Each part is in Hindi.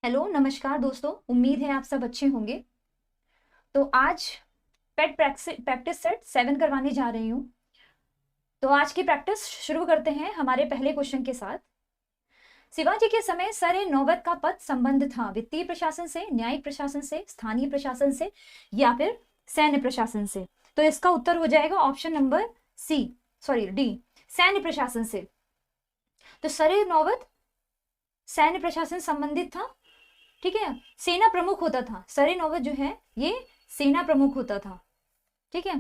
हेलो नमस्कार दोस्तों, उम्मीद है आप सब अच्छे होंगे। तो आज पेट प्रैक्टिस सेट 7 करवाने जा रही हूँ। तो आज की प्रैक्टिस शुरू करते हैं हमारे पहले क्वेश्चन के साथ। शिवाजी के समय सरे नौबत का पद संबंध था वित्तीय प्रशासन से, न्यायिक प्रशासन से, स्थानीय प्रशासन से या फिर सैन्य प्रशासन से। तो इसका उत्तर हो जाएगा ऑप्शन नंबर डी, सैन्य प्रशासन से। तो सरे नौबत सैन्य प्रशासन संबंधित था, ठीक है। सेना प्रमुख होता था, सरे नौबत जो है ये सेना प्रमुख होता था, ठीक है।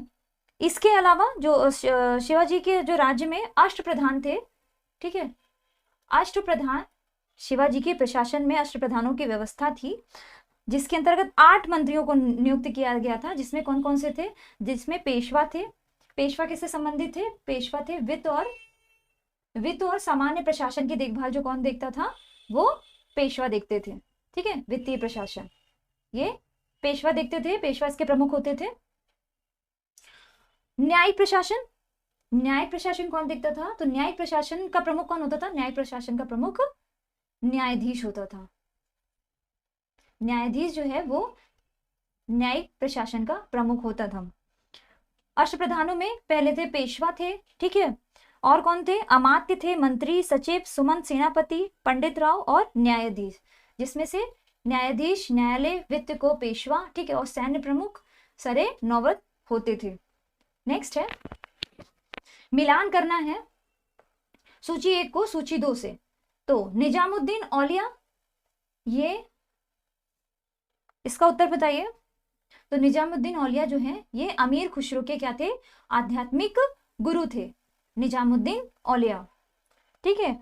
इसके अलावा जो शिवाजी के जो राज्य में अष्टप्रधान थे, ठीक है, अष्टप्रधान, शिवाजी के प्रशासन में अष्टप्रधानों की व्यवस्था थी, जिसके अंतर्गत 8 मंत्रियों को नियुक्त किया गया था, जिसमें कौन कौन से थे, जिसमें पेशवा थे। पेशवा किससे संबंधित थे? पेशवा थे वित्त और सामान्य प्रशासन की देखभाल जो कौन देखता था, वो पेशवा देखते थे, ठीक है। वित्तीय प्रशासन ये पेशवा देखते थे, पेशवा इसके प्रमुख होते थे। न्यायिक प्रशासन, न्यायिक प्रशासन कौन देखता था? तो न्यायिक प्रशासन का प्रमुख कौन होता था? न्यायिक प्रशासन का प्रमुख न्यायाधीश होता था। न्यायाधीश जो है वो न्यायिक प्रशासन का प्रमुख होता था। अष्टप्रधानों में पहले थे पेशवा थे, ठीक है, और कौन थे? अमात्य थे, मंत्री, सचिव, सुमंत सेनापति, पंडित राव और न्यायाधीश, जिसमें से न्यायाधीश, न्यायालय, वित्त को पेशवा, ठीक है, और सैन्य प्रमुख सरे नौबत होते थे। नेक्स्ट है, मिलान करना है सूची 1 को सूची 2 से। तो निजामुद्दीन औलिया, ये इसका उत्तर बताइए। तो निजामुद्दीन औलिया जो है ये अमीर खुसरो के क्या थे? आध्यात्मिक गुरु थे, निजामुद्दीन औलिया, ठीक है।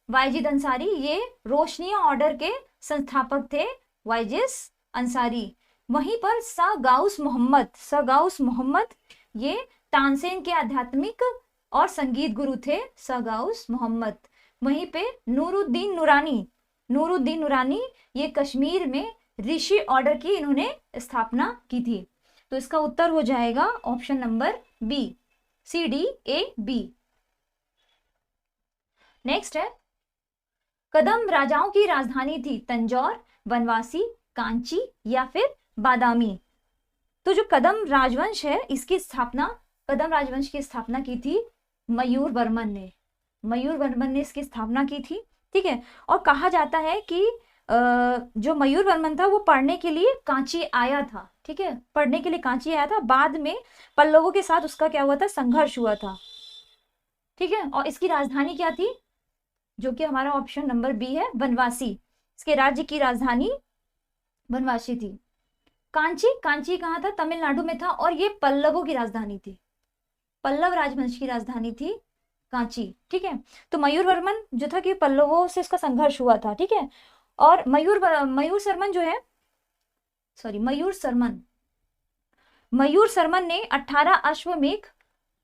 वाइजिद अंसारी ये रोशनिया ऑर्डर के संस्थापक थे, वाइजिस अंसारी। वहीं पर सगाउस मोहम्मद ये तानसेन के आध्यात्मिक और संगीत गुरु थे, सगाउस मोहम्मद। वहीं पे नूरुद्दीन नूरानी ये कश्मीर में ऋषि ऑर्डर की इन्होंने स्थापना की थी। तो इसका उत्तर हो जाएगा option number B, CDAB। Next है, कदम राजाओं की राजधानी थी तंजौर, बनवासी, कांची या फिर बादामी। तो जो कदम राजवंश है इसकी स्थापना, कदम राजवंश की स्थापना की थी मयूर वर्मन ने इसकी स्थापना की थी, ठीक है। और कहा जाता है कि जो मयूर वर्मन था वो पढ़ने के लिए कांची आया था, ठीक है, पढ़ने के लिए कांची आया था। बाद में पल्लवों के साथ उसका क्या हुआ था? संघर्ष हुआ था, ठीक है। और इसकी राजधानी क्या थी? जो कि हमारा ऑप्शन नंबर बी है, बनवासी। इसके राज्य की राजधानी बनवासी थी। कांची कहाँ था? तमिलनाडु में था, और ये पल्लवों की राजधानी थी, पल्लव राजवंश की राजधानी थी कांची, ठीक है। तो मयूर वर्मन जो था कि पल्लवों से इसका संघर्ष हुआ था, ठीक है। और मयूर सरमन ने 18 अश्वमेध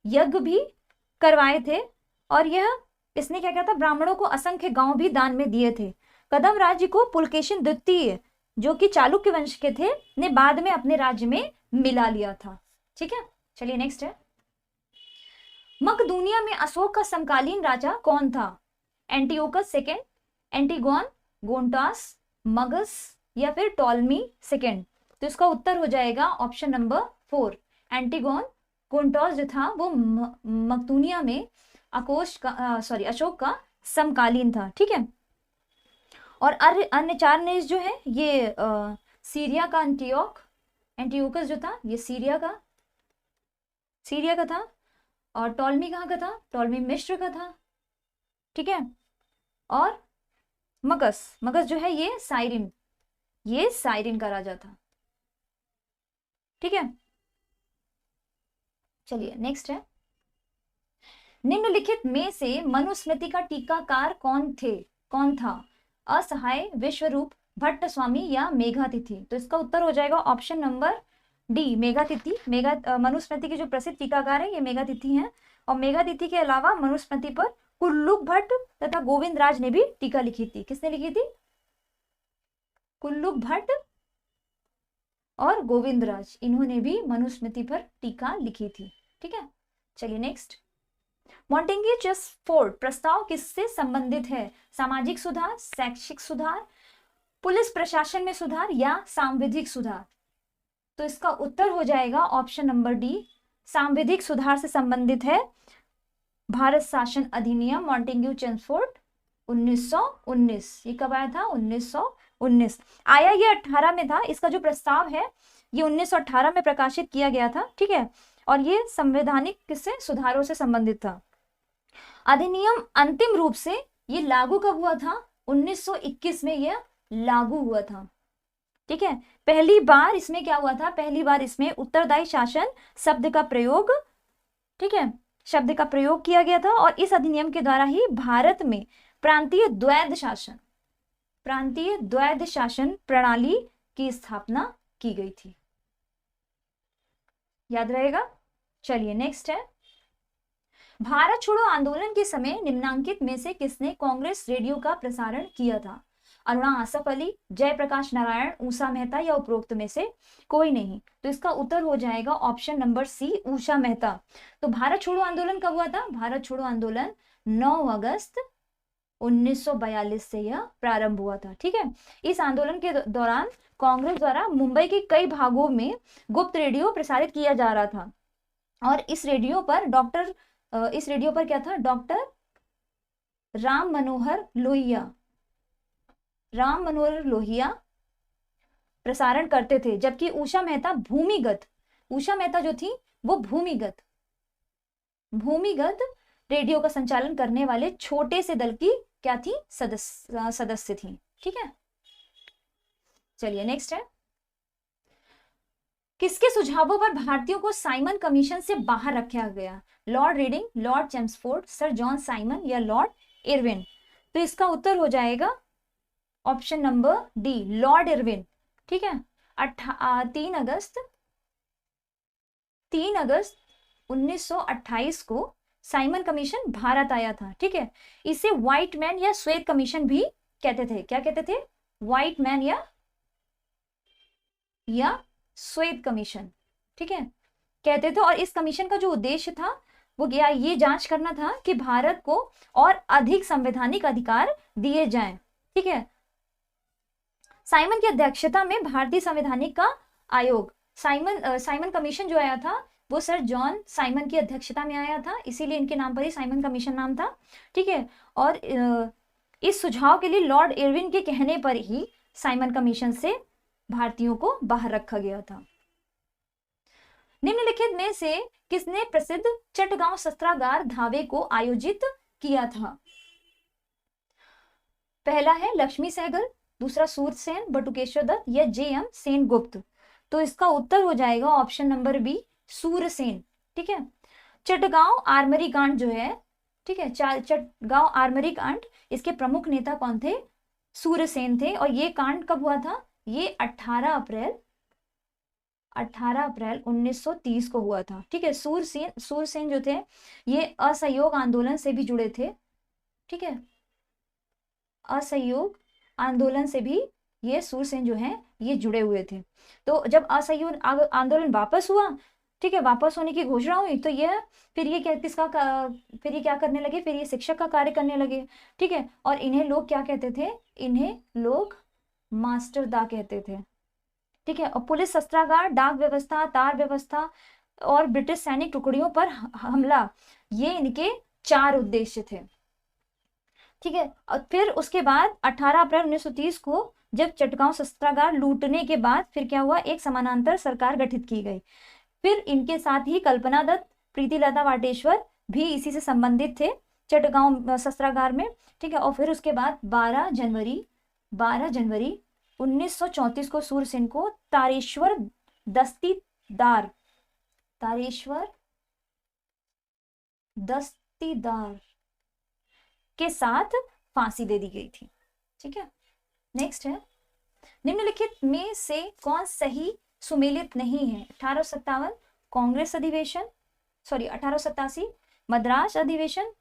यज्ञ भी करवाए थे, और इसने क्या किया था? ब्राह्मणों को असंख्य गांव भी दान में दिए थे। कदम राज्य को पुलकेशिन द्वितीय जो कि चालुक्य वंश के थे ने बाद में अपने राज्य में मिला लिया था, ठीक है। चलिए नेक्स्ट है, मकदूनिया में अशोक का समकालीन राजा कौन था? एंटियोकस सेकेंड, एंटीगोन, गोंटास, मगस या फिर टॉलमी सेकेंड। तो इसका उत्तर हो जाएगा ऑप्शन नंबर 4, एंटीगोन। गोंटास जो था वो मकदूनिया में अशोक का समकालीन था, ठीक है। और अन्य 4 ने जो है ये सीरिया का एंटियोकस जो था ये सीरिया का था। और टॉलमी कहाँ का था? टॉलमी मिस्र का था, ठीक है। और मगस जो है ये साइरिन का राजा था, ठीक है। चलिए नेक्स्ट है, निम्नलिखित में से मनुस्मृति का टीकाकार कौन था? असहाय, विश्वरूप, भट्ट स्वामी या मेघातिथि। तो इसका उत्तर हो जाएगा option number D, Meghatithi. Manusmriti के जो प्रसिद्ध टीकाकार है ये मेघातिथि हैं। और मेघातिथि के अलावा मनुस्मृति पर कुल्लुक भट्ट तथा गोविंद राज ने भी टीका लिखी थी। किसने लिखी थी? कुल्लुक भट्ट और गोविंद राज, इन्होंने भी मनुस्मृति पर टीका लिखी थी, ठीक है। चलिए नेक्स्ट, मॉन्टेग्यू चेम्सफोर्ड प्रस्ताव किससे संबंधित है? सामाजिक सुधार, शैक्षिक सुधार, पुलिस प्रशासन में सुधार या सांविधिक सुधार? तो इसका उत्तर हो जाएगा ऑप्शन नंबर डी, सांविधिक सुधार से संबंधित है भारत शासन अधिनियम मॉन्टेग्यू चेम्सफोर्ड 1919। ये कब आया था? 1919 आया, ये 18 में था। इसका जो प्रस्ताव है ये 1918 में प्रकाशित किया गया था, ठीक है। और ये संवैधानिक किससे सुधारों से संबंधित था। अधिनियम अंतिम रूप से ये लागू कब हुआ था? 1921 में यह लागू हुआ था, ठीक है। पहली बार इसमें क्या हुआ था? पहली बार इसमें उत्तरदायी शासन शब्द का प्रयोग, ठीक है, शब्द का प्रयोग किया गया था। और इस अधिनियम के द्वारा ही भारत में प्रांतीय द्वैध शासन प्रणाली की स्थापना की गई थी। याद रहेगा। चलिए नेक्स्ट है, भारत छोड़ो आंदोलन के समय निम्नांकित में से किसने कांग्रेस रेडियो का प्रसारण किया था? अरुणा आसफ अली, जयप्रकाश नारायण, उषा मेहता या उपरोक्त में से कोई नहीं। तो इसका उत्तर हो जाएगा ऑप्शन नंबर सी, उषा मेहता। तो भारत छोड़ो आंदोलन कब हुआ था? भारत छोड़ो आंदोलन 9 अगस्त 1942 से यह प्रारंभ हुआ था, ठीक है। इस आंदोलन के दौरान कांग्रेस द्वारा मुंबई के कई भागों में गुप्त रेडियो प्रसारित किया जा रहा था। और इस रेडियो पर क्या था? डॉक्टर राम मनोहर लोहिया प्रसारण करते थे, जबकि उषा मेहता जो थी वो भूमिगत रेडियो का संचालन करने वाले छोटे से दल की क्या थी? सदस्य थी, ठीक है। चलिए नेक्स्ट है, किसके सुझावों पर भारतीयों को साइमन कमीशन से बाहर रखा गया? Lord reading, Lord Chelmsford, sir John Simon या लॉर्ड इरविन? तो इसका उत्तर हो जाएगा option number D, Lord Irwin, ठीक है। 3 अगस्त 1928 को साइमन कमीशन भारत आया था, ठीक है। इसे व्हाइट मैन या श्वेत कमीशन भी कहते थे। क्या कहते थे? व्हाइट मैन या श्वेत कमीशन, ठीक है, कहते थे। और इस कमीशन का जो उद्देश्य था वो ये जांच करना था कि भारत को और अधिक संवैधानिक अधिकार दिए जाएं, ठीक है। साइमन की अध्यक्षता में भारतीय संवैधानिक का आयोग, साइमन कमीशन जो आया था वो सर जॉन साइमन की अध्यक्षता में आया था, इसीलिए इनके नाम पर ही साइमन कमीशन नाम था, ठीक है। और इस सुझाव के लिए लॉर्ड इरविन के कहने पर ही साइमन कमीशन से भारतीयों को बाहर रखा गया था। निम्नलिखित में से किसने प्रसिद्ध चटगांव शस्त्रागार धावे को आयोजित किया था? पहला है लक्ष्मी सहगल, दूसरा सूरसेन, बटुकेश्वर दत्त या जे.एम. सेनगुप्त। तो इसका उत्तर हो जाएगा ऑप्शन नंबर बी, सूरसेन, ठीक है। चटगांव आर्मरी कांड जो है, ठीक है, चटगांव आर्मरी कांड, इसके प्रमुख नेता कौन थे? सूरसेन थे। और ये कांड कब हुआ था? ये 18 अप्रैल 1930 को हुआ था, ठीक है। सूरसेन जो थे ये असहयोग आंदोलन से भी जुड़े थे, ठीक है। असहयोग आंदोलन से भी ये सूरसेन जो है ये जुड़े हुए थे। तो जब असहयोग आंदोलन वापस हुआ, ठीक है, वापस होने की घोषणा हुई, तो फिर ये क्या करने लगे? फिर ये शिक्षक का कार्य करने लगे, ठीक है। और इन्हें लोग क्या कहते थे? इन्हें लोग मास्टरदा कहते थे, ठीक है। और पुलिस शस्त्रागार, डाक व्यवस्था, तार व्यवस्था और ब्रिटिश सैनिक टुकड़ियों पर हमला, ये इनके 4 उद्देश्य थे, ठीक है। और फिर उसके बाद 18 अप्रैल 1930 को जब चटगांव शस्त्रागार लूटने के बाद फिर क्या हुआ? एक समानांतर सरकार गठित की गई। फिर इनके साथ ही कल्पना दत्त, प्रीतिलता वाटेश्वर भी इसी से संबंधित थे चटगांव शस्त्रागार में, ठीक है। और फिर उसके बाद 12 जनवरी 1934 को सूरसेन को तारेश्वर दस्तीदार के साथ फांसी दे दी गई थी, ठीक है। नेक्स्ट है, निम्नलिखित में से कौन सही सुमेलित नहीं है? 1857 कांग्रेस अधिवेशन, 1887 मद्रास अधिवेशन,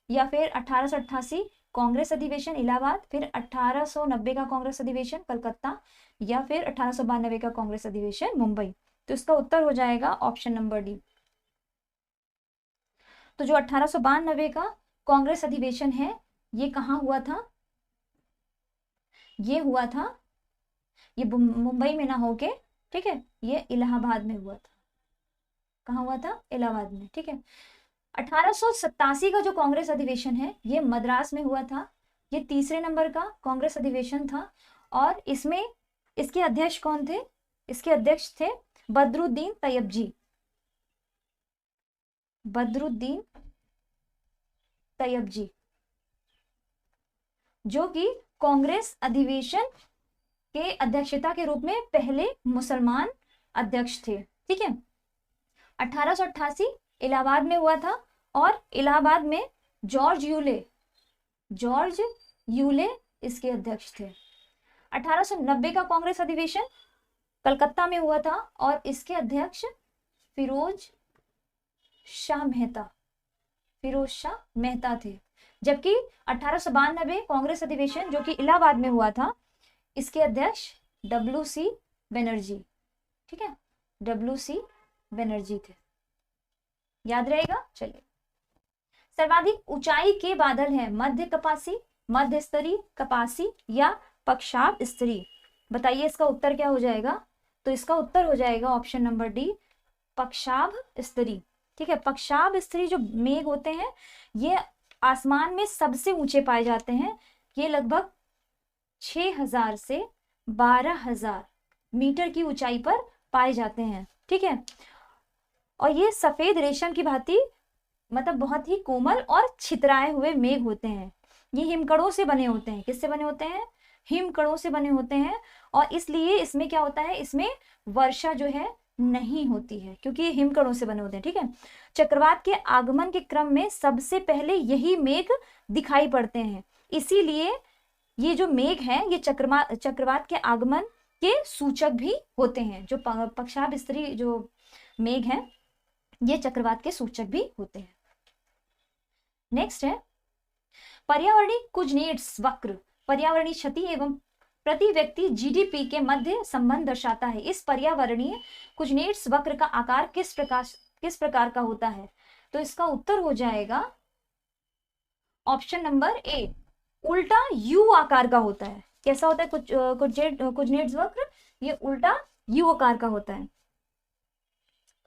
या फिर 1888 कांग्रेस अधिवेशन इलाहाबाद, फिर 1890 का कांग्रेस अधिवेशन कलकत्ता, या फिर 1892 का कांग्रेस अधिवेशन मुंबई। तो इसका उत्तर हो जाएगा ऑप्शन नंबर डी। तो जो 1892 का कांग्रेस अधिवेशन है ये कहाँ हुआ था? ये हुआ था ये मुंबई में ना होके, ठीक है, ये इलाहाबाद में हुआ था। कहाँ हुआ था? इलाहाबाद में, ठीक है। 1887 का जो कांग्रेस अधिवेशन है ये मद्रास में हुआ था। ये तीसरे नंबर का कांग्रेस अधिवेशन था और इसमें इसके अध्यक्ष कौन थे? इसके अध्यक्ष थे बदरुद्दीन तैयबजी, बदरुद्दीन तैयबजी, जो कि कांग्रेस अधिवेशन के अध्यक्षता के रूप में पहले मुसलमान अध्यक्ष थे, ठीक है। 1888 इलाहाबाद में हुआ था और इलाहाबाद में जॉर्ज यूले इसके अध्यक्ष थे। 1890 का कांग्रेस अधिवेशन कलकत्ता में हुआ था और इसके अध्यक्ष फिरोज शाह मेहता थे। जबकि 1892 कांग्रेस अधिवेशन जो कि इलाहाबाद में हुआ था, इसके अध्यक्ष WC बनर्जी, ठीक है, WC बनर्जी थे। याद रहेगा। चलिए, सर्वाधिक ऊंचाई के बादल हैं मध्य कपासी, मध्य स्तरीय, कपासी या पक्षाब स्तरीय। बताइए इसका उत्तर क्या हो जाएगा? तो इसका उत्तर हो जाएगा ऑप्शन नंबर डी, पक्षाब स्तरीय, ठीक है। पक्षाब स्तरीय जो मेघ होते हैं ये आसमान में सबसे ऊंचे पाए जाते हैं। ये लगभग 6000 से 12000 मीटर की ऊंचाई पर पाए जाते हैं, ठीक है। और ये सफेद रेशम की भांति मतलब बहुत ही कोमल और छितराए हुए मेघ होते हैं। ये हिमकणों से बने होते हैं। किससे बने होते हैं? हिमकणों से बने होते हैं। और इसलिए इसमें क्या होता है? इसमें वर्षा जो है नहीं होती है क्योंकि ये हिमकणों से बने होते हैं, ठीक है। चक्रवात के आगमन के क्रम में सबसे पहले यही मेघ दिखाई पड़ते हैं। इसीलिए ये जो मेघ है ये चक्रवात के आगमन के सूचक भी होते हैं। जो पक्षाब स्तरीय जो मेघ है ये चक्रवात के सूचक भी होते हैं। नेक्स्ट है पर्यावरणीय कुजनेट्स वक्र पर्यावरणीय क्षति एवं प्रति व्यक्ति GDP के मध्य संबंध दर्शाता है। इस पर्यावरणीय कुजनेट्स वक्र का आकार किस प्रकार का होता है? तो इसका उत्तर हो जाएगा ऑप्शन नंबर ए, उल्टा U आकार का होता है। कैसा होता है कुजनेट्स वक्र? ये उल्टा U आकार का होता है।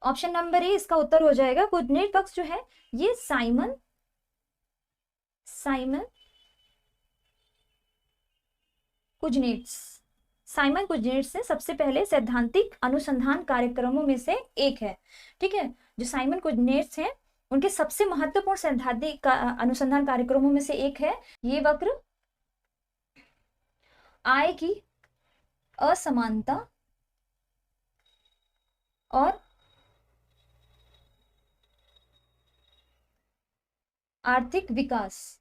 ऑप्शन नंबर ए इसका उत्तर हो जाएगा। कुजनेट वक्र जो है ये साइमन कुजनेट्स ने सबसे पहले सैद्धांतिक अनुसंधान कार्यक्रमों में से एक है, ठीक है। जो साइमन कुजनेट्स हैं उनके सबसे महत्वपूर्ण सैद्धांतिक अनुसंधान कार्यक्रमों में से एक है ये वक्र आय की असमानता और आर्थिक विकास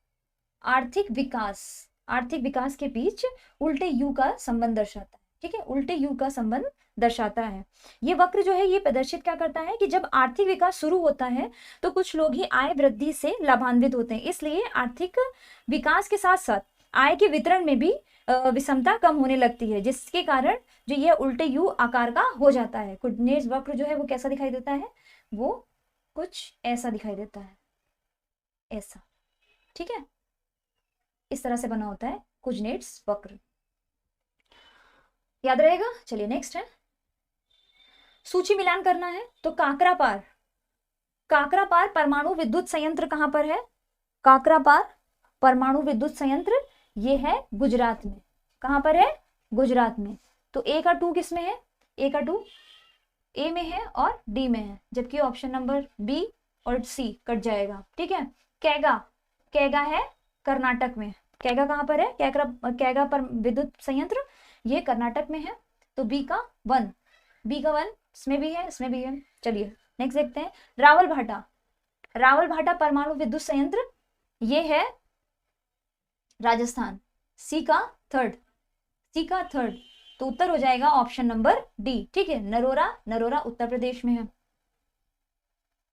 के बीच उल्टे यू का संबंध दर्शाता है, ठीक है। उल्टे यू का संबंध दर्शाता है। ये वक्र जो है ये प्रदर्शित क्या करता है कि जब आर्थिक विकास शुरू होता है तो कुछ लोग ही आय वृद्धि से लाभान्वित होते हैं। इसलिए आर्थिक विकास के साथ साथ आय के वितरण में भी विषमता कम होने लगती है, जिसके कारण जो ये उल्टे यू आकार का हो जाता है। कुजनेट्स वक्र जो है वो कैसा दिखाई देता है? वो कुछ ऐसा दिखाई देता है, ऐसा, ठीक है। इस तरह से बना होता है कुजनेट्स वक्र। याद रहेगा। चलिए नेक्स्ट है सूची मिलान करना है। तो काकरापार परमाणु विद्युत संयंत्र कहां पर है? काकरापार परमाणु विद्युत संयंत्र ये है गुजरात में। कहां पर है? गुजरात में। तो ए का 2 किस में है? ए का 2 ए में है और डी में है, जबकि ऑप्शन नंबर बी और सी कट जाएगा, ठीक है। कैगा है कर्नाटक में। कैगा कहां पर है? कैगा पर विद्युत संयंत्र ये कर्नाटक में है। तो बी का 1 इसमें भी है, इसमें भी है। चलिए नेक्स्ट देखते हैं रावल भाटा परमाणु विद्युत संयंत्र ये है राजस्थान। सी का थर्ड तो उत्तर हो जाएगा ऑप्शन नंबर डी, ठीक है। नरोरा उत्तर प्रदेश में है।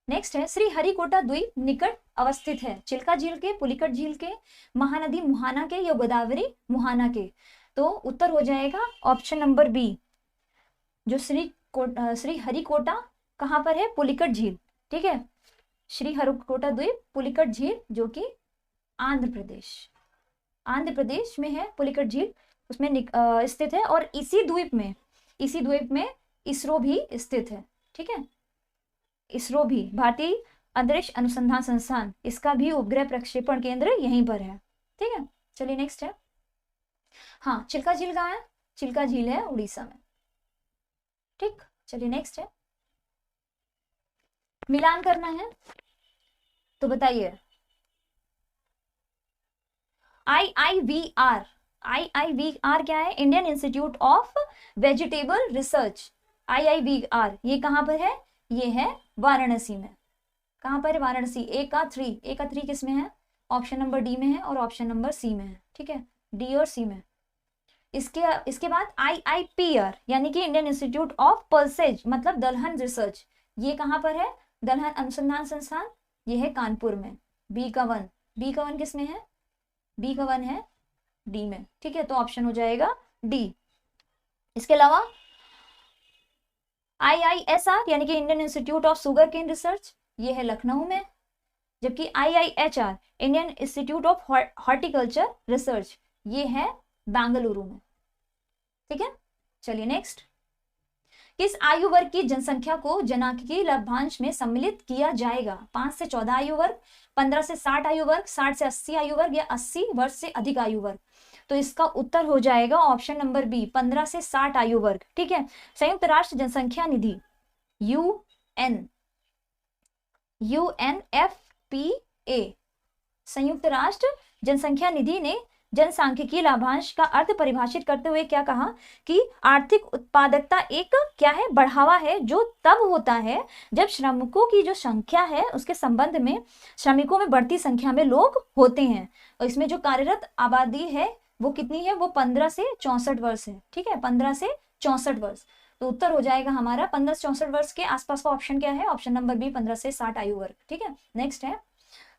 नेक्स्ट है श्री हरिकोटा द्वीप निकट अवस्थित है। चिल्का झील के, पुलिकट झील के, महानदी मुहाना के या गोदावरी मुहाना के। तो उत्तर हो जाएगा ऑप्शन नंबर बी, जो श्री हरिकोटा कहां पर है? पुलिकट झील, ठीक है। श्री हरिकोटा द्वीप पुलिकट झील जो कि आंध्र प्रदेश में है पुलिकट झील। उसमें स्थित है। और इसी द्वीप में इसरो भी स्थित है। ठीक है, इसरो भी, भारतीय अंतरिक्ष अनुसंधान संस्थान, इसका भी उपग्रह प्रक्षेपण केंद्र यहीं पर है। ठीक है, चलिए नेक्स्ट है। हाँ, चिल्का झील कहाँ है? चिल्का झील है उड़ीसा में। ठीक, चलिए नेक्स्ट है। मिलान करना है तो बताइए। IIVR क्या है? Indian institute of vegetable research. IIVR ये कहाँ पर है? ये है वाराणसी में। कहाँ पर है? वाराणसी। ए का थ्री किस में है? ऑप्शन नंबर डी में है और ऑप्शन नंबर सी में है। ठीक है, डी और सी में। इसके बाद IIPR यानी कि इंडियन इंस्टीट्यूट ऑफ पल्सेज मतलब दलहन रिसर्च, ये कहाँ पर है? दलहन अनुसंधान संस्थान, ये है कानपुर में। बी का वन किस में है? बी का वन है डी में। ठीक है, तो ऑप्शन हो जाएगा डी। इसके अलावा IISR यानी कि Indian institute of sugar cane research, ये है लखनऊ में। जबकि IIHR Indian institute of horticulture research, ये है बेंगलुरु में। ठीक है, चलिए नेक्स्ट। किस आयु वर्ग की जनसंख्या को जनांकीय लाभांश में सम्मिलित किया जाएगा? 5 से 14 आयु वर्ग, 15 से 60 आयु वर्ग, 60 से 80 आयु वर्ग या 80 वर्ष से अधिक आयु वर्ग? तो इसका उत्तर हो जाएगा ऑप्शन नंबर बी, 15 से 60 आयु वर्ग। ठीक है, संयुक्त राष्ट्र जनसंख्या निधि UNFPA संयुक्त राष्ट्र जनसंख्या निधि ने जनसांख्यिकीय लाभांश का अर्थ परिभाषित करते हुए क्या कहा कि आर्थिक उत्पादकता एक क्या है? बढ़ावा है, जो तब होता है जब श्रमिकों की जो संख्या है उसके संबंध में श्रमिकों में बढ़ती संख्या में लोग होते हैं। और इसमें जो कार्यरत आबादी है वो कितनी है? वो 15 से 64 वर्ष है। ठीक है, 15 से 64 वर्ष। तो उत्तर हो जाएगा हमारा 15 से 64 वर्ष के आसपास का ऑप्शन क्या है? ऑप्शन नंबर बी, 15 से 60 आयु वर्ग। ठीक है, नेक्स्ट है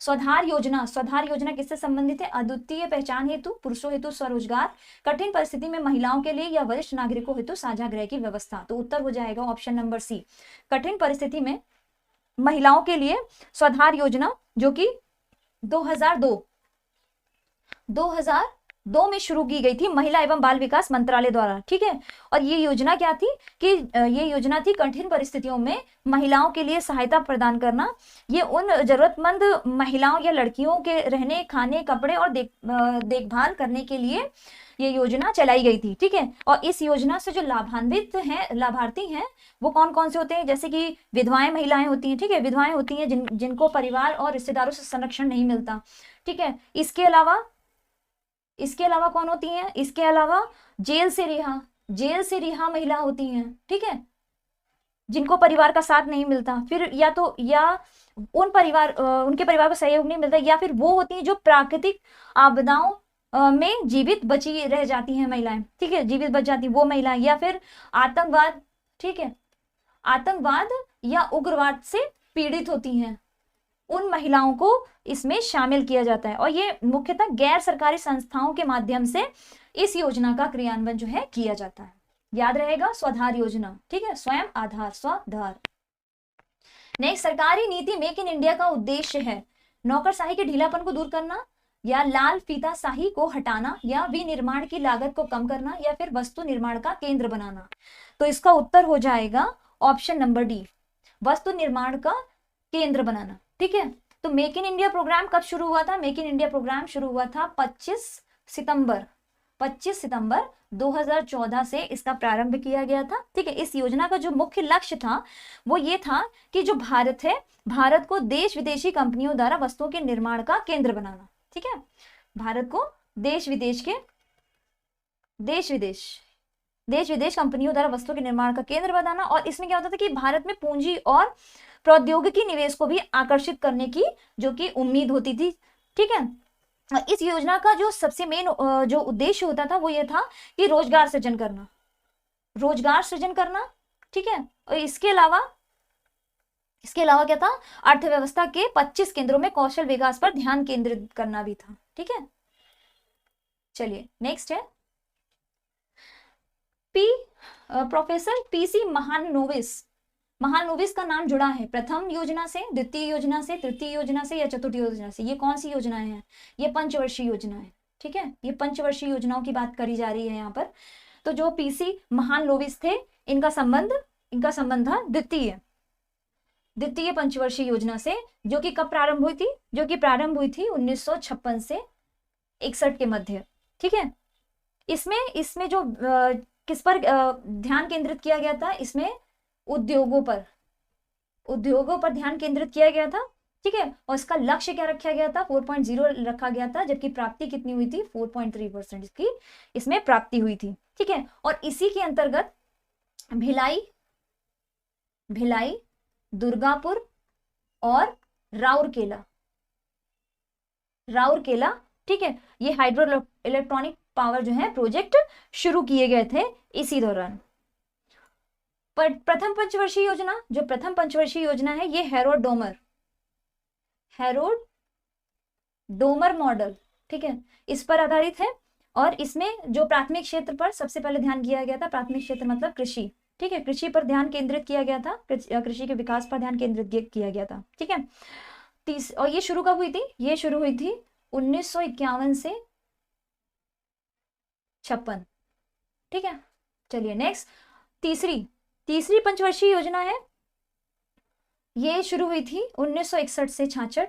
स्वधार योजना किससे संबंधित है? अद्वितीय पहचान हेतु, पुरुषों हेतु स्वरोजगार, कठिन परिस्थिति में महिलाओं के लिए या वरिष्ठ नागरिकों हेतु साझा गृह की व्यवस्था। तो उत्तर हो जाएगा ऑप्शन नंबर सी, कठिन परिस्थिति में महिलाओं के लिए स्वधार योजना, जो कि 2002 में शुरू की गई थी महिला एवं बाल विकास मंत्रालय द्वारा। ठीक है, और ये योजना क्या थी कि ये योजना थी कठिन परिस्थितियों में महिलाओं के लिए सहायता प्रदान करना। ये उन जरूरतमंद महिलाओं या लड़कियों के रहने, खाने, कपड़े और देखभाल करने के लिए ये योजना चलाई गई थी। ठीक है, और इस योजना से जो लाभार्थी हैं वो कौन कौन से होते हैं? जैसे कि विधवाएं महिलाएं होती हैं। ठीक है, विधवाएं होती हैं जिनको परिवार और रिश्तेदारों से संरक्षण नहीं मिलता। ठीक है, इसके अलावा कौन होती हैं? इसके अलावा जेल से रिहा महिला होती हैं। ठीक है, जिनको परिवार का साथ नहीं मिलता, फिर या उनके परिवार को सहयोग नहीं मिलता, या फिर वो होती हैं जो प्राकृतिक आपदाओं में जीवित बची रह जाती हैं महिलाएं। ठीक है, जीवित बच जाती वो महिलाएं, या फिर आतंकवाद, ठीक है, आतंकवाद या उग्रवाद से पीड़ित होती हैं, उन महिलाओं को इसमें शामिल किया जाता है। और ये मुख्यतः गैर सरकारी संस्थाओं के माध्यम से इस योजना का क्रियान्वयन जो है किया जाता है। याद रहेगा, स्वधार योजना। ठीक है, स्वयं आधार, स्वधार। नेक्स्ट, सरकारी नीति मेक इन इंडिया का उद्देश्य है नौकरशाही के ढीलापन को दूर करना, या लाल फीताशाही को हटाना, या विनिर्माण की लागत को कम करना, या फिर वस्तु निर्माण का केंद्र बनाना। तो इसका उत्तर हो जाएगा ऑप्शन नंबर डी, वस्तु निर्माण का केंद्र बनाना। ठीक है, तो मेक इन इंडिया प्रोग्राम कब शुरू हुआ था? मेक इन इंडिया प्रोग्राम शुरू हुआ था 25 सितंबर 2014 से इसका प्रारंभ किया गया था। ठीक है, इस योजना का जो मुख्य लक्ष्य था वो ये था कि जो भारत है, भारत को देश विदेशी कंपनियों द्वारा वस्तुओं के निर्माण का केंद्र बनाना। ठीक है, भारत को देश विदेश कंपनियों द्वारा वस्तुओं के निर्माण का केंद्र बनाना। और इसमें क्या होता था कि भारत में पूंजी और प्रौद्योगिकी निवेश को भी आकर्षित करने की जो कि उम्मीद होती थी। ठीक है, इस योजना का जो सबसे मेन जो उद्देश्य होता था वो ये था कि रोजगार सृजन करना। ठीक है, और इसके अलावा क्या था? अर्थव्यवस्था के 25 केंद्रों में कौशल विकास पर ध्यान केंद्रित करना भी था। ठीक है, चलिए नेक्स्ट है प्रोफेसर पीसी महालनोबिस का नाम जुड़ा है प्रथम योजना से, द्वितीय योजना से, तृतीय योजना से या चतुर्थ योजना से? ये कौन सी योजनाएं हैं? ये पंचवर्षीय योजना है। ठीक है, ये पंचवर्षीय योजनाओं की बात करी जा रही है यहाँ पर। तो जो पीसी महालनोबिस थे, इनका संबंध था द्वितीय पंचवर्षीय योजना से, जो कि कब प्रारंभ हुई थी? जो कि प्रारंभ हुई थी 1956 से 61 के मध्य। ठीक है, इसमें जो किस पर ध्यान केंद्रित किया गया था? इसमें उद्योगों पर ध्यान केंद्रित किया गया था। ठीक है, और इसका लक्ष्य क्या रखा गया था? 4.0 रखा गया था, जबकि प्राप्ति कितनी हुई थी? 4.3% इसकी इसमें प्राप्ति हुई थी। ठीक है, और इसी के अंतर्गत भिलाई, दुर्गापुर और राउरकेला, ठीक है, ये हाइड्रो इलेक्ट्रॉनिक पावर जो है प्रोजेक्ट शुरू किए गए थे इसी दौरान। पर प्रथम पंचवर्षीय योजना है, ये हेरोड डोमर मॉडल, ठीक है, इस पर आधारित है। और इसमें जो प्राथमिक क्षेत्र पर सबसे पहले ध्यान किया गया था, प्राथमिक क्षेत्र मतलब कृषि, ठीक है, कृषि पर ध्यान केंद्रित किया गया था, कृषि के विकास पर ध्यान केंद्रित किया गया था। ठीक है, और ये शुरू कब हुई थी? ये शुरू हुई थी 1951 से 56। ठीक है, चलिए नेक्स्ट, तीसरी पंचवर्षीय योजना है, ये शुरू हुई थी 1961 से 66।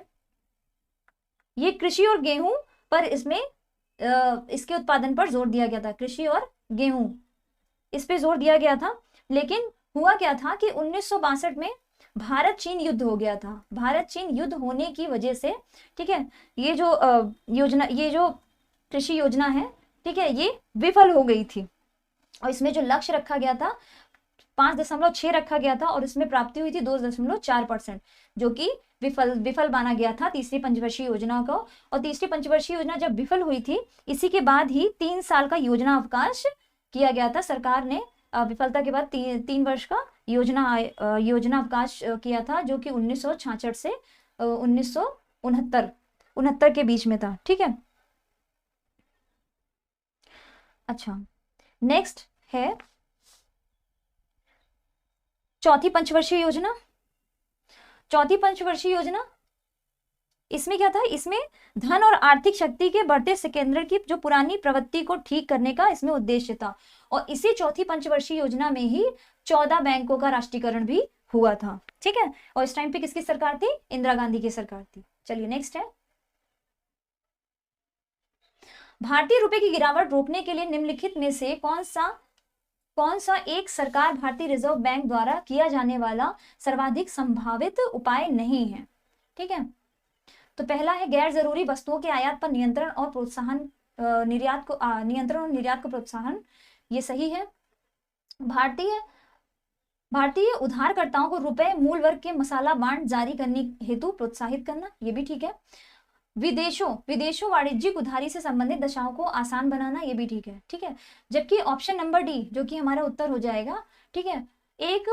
ये कृषि और गेहूं पर इसके उत्पादन पर जोर दिया गया था, कृषि और गेहूं इस पे जोर दिया गया था। लेकिन हुआ क्या था कि 1962 में भारत चीन युद्ध हो गया था। भारत चीन युद्ध होने की वजह से, ठीक है, ये जो कृषि योजना है, ठीक है, ये विफल हो गई थी। और इसमें जो लक्ष्य रखा गया था 5.6 रखा गया था, और इसमें प्राप्ति हुई थी 2.4%, जो कि विफल माना गया था तीसरी पंचवर्षीय योजना को। और तीसरी पंचवर्षीय योजना जब विफल हुई थी, इसी के बाद ही 3 साल का योजना अवकाश किया गया था। सरकार ने विफलता के बाद 3 वर्ष का योजना अवकाश किया था, जो कि 1966 से 1969 के बीच में था। ठीक है, अच्छा, नेक्स्ट है चौथी पंचवर्षीय योजना। इसमें क्या था? इसमें धन और आर्थिक शक्ति के बढ़ते केंद्र की जो पुरानी प्रवृत्ति को ठीक करने का इसमें उद्देश्य था। और इसी चौथी पंचवर्षीय योजना में ही 14 बैंकों का राष्ट्रीयकरण भी हुआ था। ठीक है, और इस टाइम पे किसकी सरकार थी? इंदिरा गांधी की सरकार थी। चलिए नेक्स्ट है, भारतीय रुपए की गिरावट रोकने के लिए निम्नलिखित में से कौन सा एक सरकार भारतीय रिजर्व बैंक द्वारा किया जाने वाला सर्वाधिक संभावित उपाय नहीं है? ठीक है, तो पहला है गैर जरूरी वस्तुओं के आयात पर नियंत्रण और प्रोत्साहन, निर्यात को प्रोत्साहन, ये सही है। भारतीय उधारकर्ताओं को रुपए मूल वर्ग के मसाला बांड जारी करने हेतु प्रोत्साहित करना, ये भी ठीक है। विदेशों वाणिज्यिक उधारी से संबंधित दशाओं को आसान बनाना, ये भी ठीक है। ठीक है, जबकि ऑप्शन नंबर डी जो कि हमारा उत्तर हो जाएगा, ठीक है, एक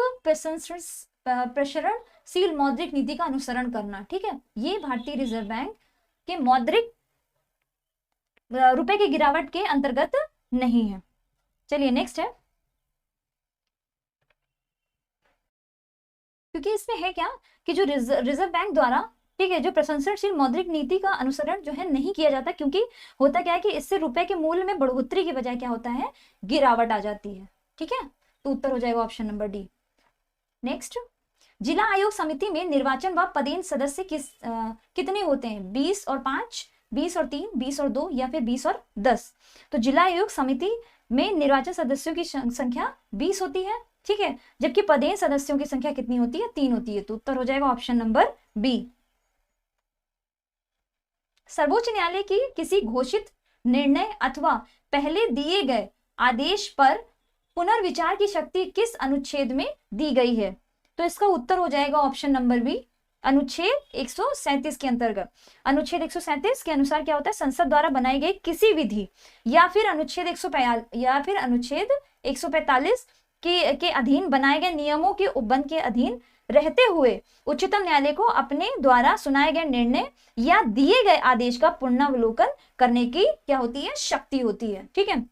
प्रसरणशील मौद्रिक नीति का अनुसरण करना। ठीक है, ये भारतीय रिजर्व बैंक के मौद्रिक रुपए की गिरावट के अंतर्गत नहीं है। चलिए नेक्स्ट है, क्योंकि इसमें है क्या कि जो रिजर्व बैंक द्वारा, ठीक है, जो प्रशंसनशील मौद्रिक नीति का अनुसरण जो है नहीं किया जाता, क्योंकि होता क्या है कि इससे रुपए के मूल्य में बढ़ोतरी की बजाय क्या होता है? गिरावट आ जाती है। ठीक है, तो उत्तर हो जाएगा ऑप्शन नंबर डी। नेक्स्ट, जिला आयोग समिति में निर्वाचन व पदेन सदस्य कितने होते हैं? 20 और 5, 20 और 3, 20 और 2, या फिर 20 और 10? तो जिला आयोग समिति में निर्वाचन सदस्यों की संख्या 20 होती है। ठीक है, जबकि पदेन सदस्यों की संख्या कितनी होती है? 3 होती है। तो उत्तर हो जाएगा ऑप्शन नंबर बी। सर्वोच्च न्यायालय की किसी घोषित निर्णय अथवा पहले दिए गए आदेश पर पुनर्विचार की शक्ति किस अनुच्छेद में दी गई है? तो इसका उत्तर हो जाएगा ऑप्शन नंबर बी, अनुच्छेद 137 के अंतर्गत। अनुच्छेद 137 के अनुसार क्या होता है? संसद द्वारा बनाई गई किसी विधि या फिर अनुच्छेद 145 के अधीन बनाए गए नियमों के उपबंध के अधीन रहते हुए उच्चतम न्यायालय को अपने द्वारा सुनाए गए निर्णय या दिए गए आदेश का पुनरावलोकन करने की क्या होती है? शक्ति होती है। ठीक है,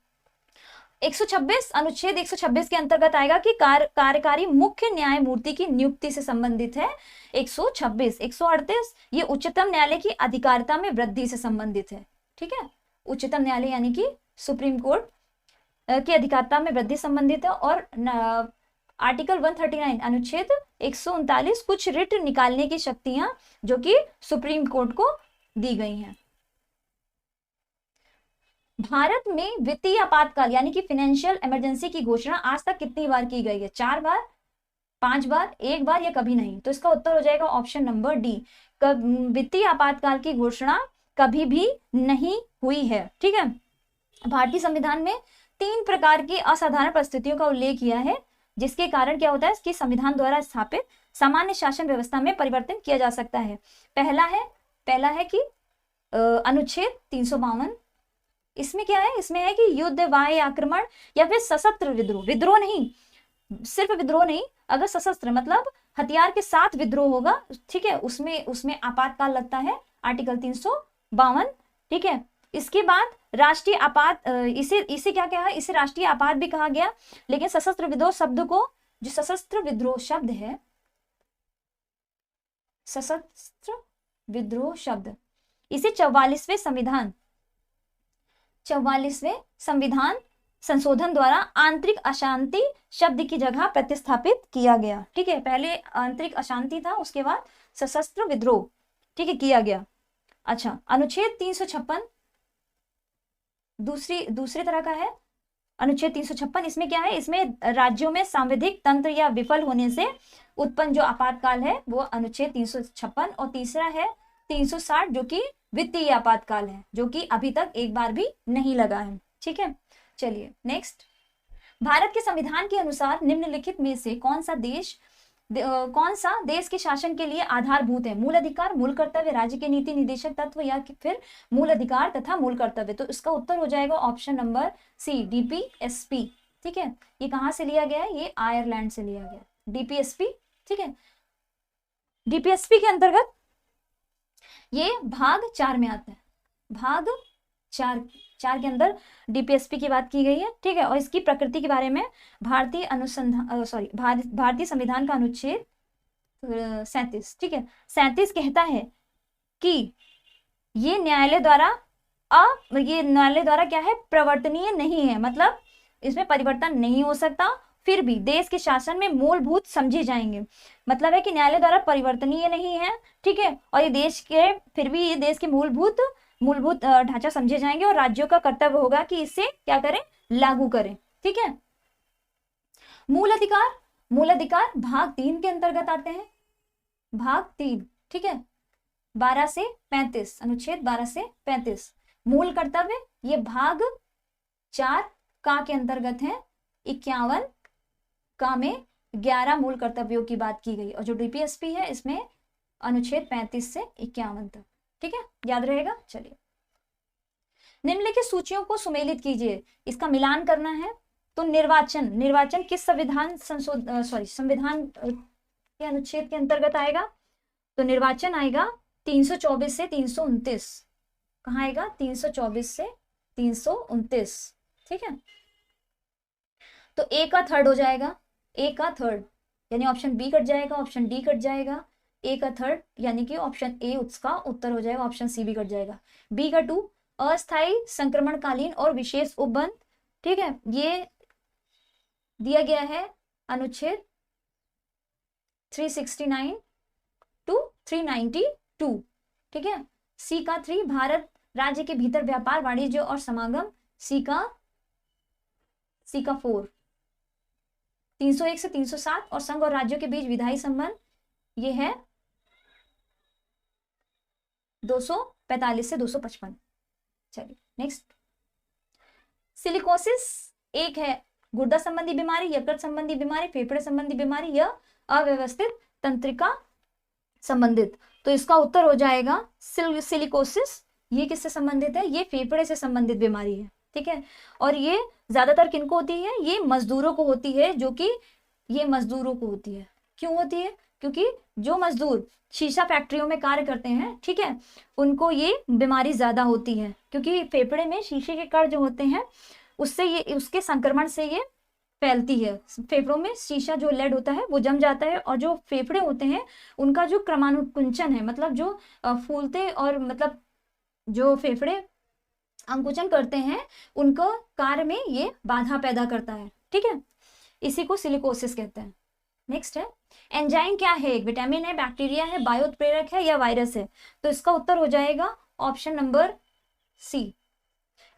126 अनुच्छेद 126 के अंतर्गत आएगा कि कार्यकारी मुख्य न्यायमूर्ति की नियुक्ति से संबंधित है। 126, 138 ये उच्चतम न्यायालय की अधिकारिता में वृद्धि से संबंधित है। ठीक है, उच्चतम न्यायालय यानी कि सुप्रीम कोर्ट की अधिकारता में वृद्धि संबंधित है। और आर्टिकल 139 अनुच्छेद 139 कुछ रिट निकालने की शक्तियां जो कि सुप्रीम कोर्ट को दी गई हैं। भारत में वित्तीय आपातकाल यानी कि फाइनेंशियल इमरजेंसी की घोषणा आज तक कितनी बार की गई है? 4 बार, 5 बार, 1 बार या कभी नहीं? तो इसका उत्तर हो जाएगा ऑप्शन नंबर डी, वित्तीय आपातकाल की घोषणा कभी भी नहीं हुई है। ठीक है। भारतीय संविधान में 3 प्रकार की असाधारण परिस्थितियों का उल्लेख किया है जिसके कारण क्या होता है कि संविधान द्वारा स्थापित सामान्य शासन व्यवस्था में परिवर्तन किया जा सकता है। पहला है कि अनुच्छेद 352। इसमें क्या है? इसमें है कि युद्ध, वाय आक्रमण या फिर सशस्त्र विद्रोह। विद्रोह नहीं, सिर्फ विद्रोह नहीं, अगर सशस्त्र मतलब हथियार के साथ विद्रोह होगा, ठीक है, उसमें आपातकाल लगता है, आर्टिकल 352। ठीक है। इसके बाद राष्ट्रीय आपात, इसे क्या कहा? इसे राष्ट्रीय आपात भी कहा गया। लेकिन सशस्त्र विद्रोह शब्द को, जो सशस्त्र विद्रोह शब्द है, सशस्त्र विद्रोह शब्द, इसे 44वें संविधान संशोधन द्वारा आंतरिक अशांति शब्द की जगह प्रतिस्थापित किया गया। ठीक है। पहले आंतरिक अशांति था, उसके बाद सशस्त्र विद्रोह, ठीक है, किया गया। अच्छा, अनुच्छेद 356 दूसरी तरह का है। अनुच्छेद 356 इसमें क्या है? इसमें राज्यों में सांविधिक तंत्र या विफल होने से उत्पन्न जो आपातकाल है वो अनुच्छेद 356। और तीसरा है 360 जो कि वित्तीय आपातकाल है, जो कि अभी तक एक बार भी नहीं लगा है। ठीक है। चलिए नेक्स्ट, भारत के संविधान के अनुसार निम्नलिखित में से कौन सा देश के शासन के लिए आधारभूत है? मूल अधिकार, मूल कर्तव्य, राज्य के नीति निर्देशक तत्व या फिर मूल अधिकार तथा मूल कर्तव्य? तो इसका उत्तर हो जाएगा ऑप्शन नंबर सी, डीपीएसपी। ठीक है। ये कहां से लिया गया है? ये आयरलैंड से लिया गया, डीपीएसपी। ठीक है। डीपीएसपी के अंतर्गत ये भाग 4 में आता है, भाग 4 के अंदर डीपीएसपी की बात की गई है। ठीक है। और इसकी प्रकृति के बारे में भारतीय संविधान का अनुच्छेद 37, ठीक है, 37 कहता है कि ये न्यायालय द्वारा क्या है? प्रवर्तनीय नहीं है, मतलब इसमें परिवर्तन नहीं हो सकता, फिर भी देश के शासन में मूलभूत समझे जाएंगे। मतलब है कि न्यायालय द्वारा परिवर्तनीय नहीं है, ठीक है, और ये फिर भी ये देश के मूलभूत ढांचा समझे जाएंगे और राज्यों का कर्तव्य होगा कि इसे क्या करें? लागू करें। ठीक है। मूल अधिकार भाग 3 के अंतर्गत आते हैं, भाग 3। ठीक है। 12 से 35, अनुच्छेद 12 से 35। मूल कर्तव्य ये भाग 4 का के अंतर्गत है। 51 का में 11 मूल कर्तव्यों की बात की गई, और जो डीपीएसपी है इसमें अनुच्छेद 35 से 51 तक। ठीक है, याद रहेगा। चलिए, निम्नलिखित सूचियों को सुमेलित कीजिए, इसका मिलान करना है। तो निर्वाचन किस संविधान के अनुच्छेद के अंतर्गत आएगा? तो निर्वाचन आएगा 324 से 329। कहाँ आएगा? 324 से 329। ठीक है। तो ए का थर्ड हो जाएगा, ए का थर्ड यानी ऑप्शन बी कट जाएगा, ऑप्शन डी कट जाएगा, ए का थर्ड यानी कि ऑप्शन ए उसका उत्तर हो जाएगा, ऑप्शन सी भी कट जाएगा। बी का 2 अस्थायी संक्रमणकालीन और विशेष उपबंध। ठीक है, ये दिया गया है अनुच्छेद 369 टू 392। ठीक है। सी का 3 भारत राज्य के भीतर व्यापार, वाणिज्य और समागम। सी का 4 301 से 307 और संघ और राज्यों के बीच विधायी संबंध, ये है 245 से 255। चलिए नेक्स्ट, सिलिकोसिस एक है गुर्दा संबंधी बीमारी, यकृत संबंधी बीमारी, फेफड़े संबंधी बीमारी या अव्यवस्थित तंत्रिका संबंधित। तो इसका उत्तर हो जाएगा सिलिकोसिस। ये किससे संबंधित है? ये फेफड़े से संबंधित बीमारी है। ठीक है। और ये ज्यादातर किनको होती है? ये मजदूरों को होती है, जो कि ये मजदूरों को होती है। क्यों होती है? क्योंकि जो मजदूर शीशा फैक्ट्रियों में कार्य करते हैं, ठीक है, उनको ये बीमारी ज्यादा होती है, क्योंकि फेफड़े में शीशे के कण जो होते हैं उससे ये उसके संक्रमण से ये फैलती है। फेफड़ों में शीशा जो लेड होता है वो जम जाता है, और जो फेफड़े होते हैं उनका जो क्रमानुकुंचन है, मतलब जो फूलते और मतलब जो फेफड़े अंकुचन करते हैं उनको कार्य में ये बाधा पैदा करता है, ठीक है, इसी को सिलिकोसिस कहते हैं। नेक्स्ट है एंजाइम क्या है, एक विटामिन है, बैक्टीरिया है, बायो उत्प्रेरक है या वायरस है, तो इसका उत्तर हो जाएगा ऑप्शन नंबर सी।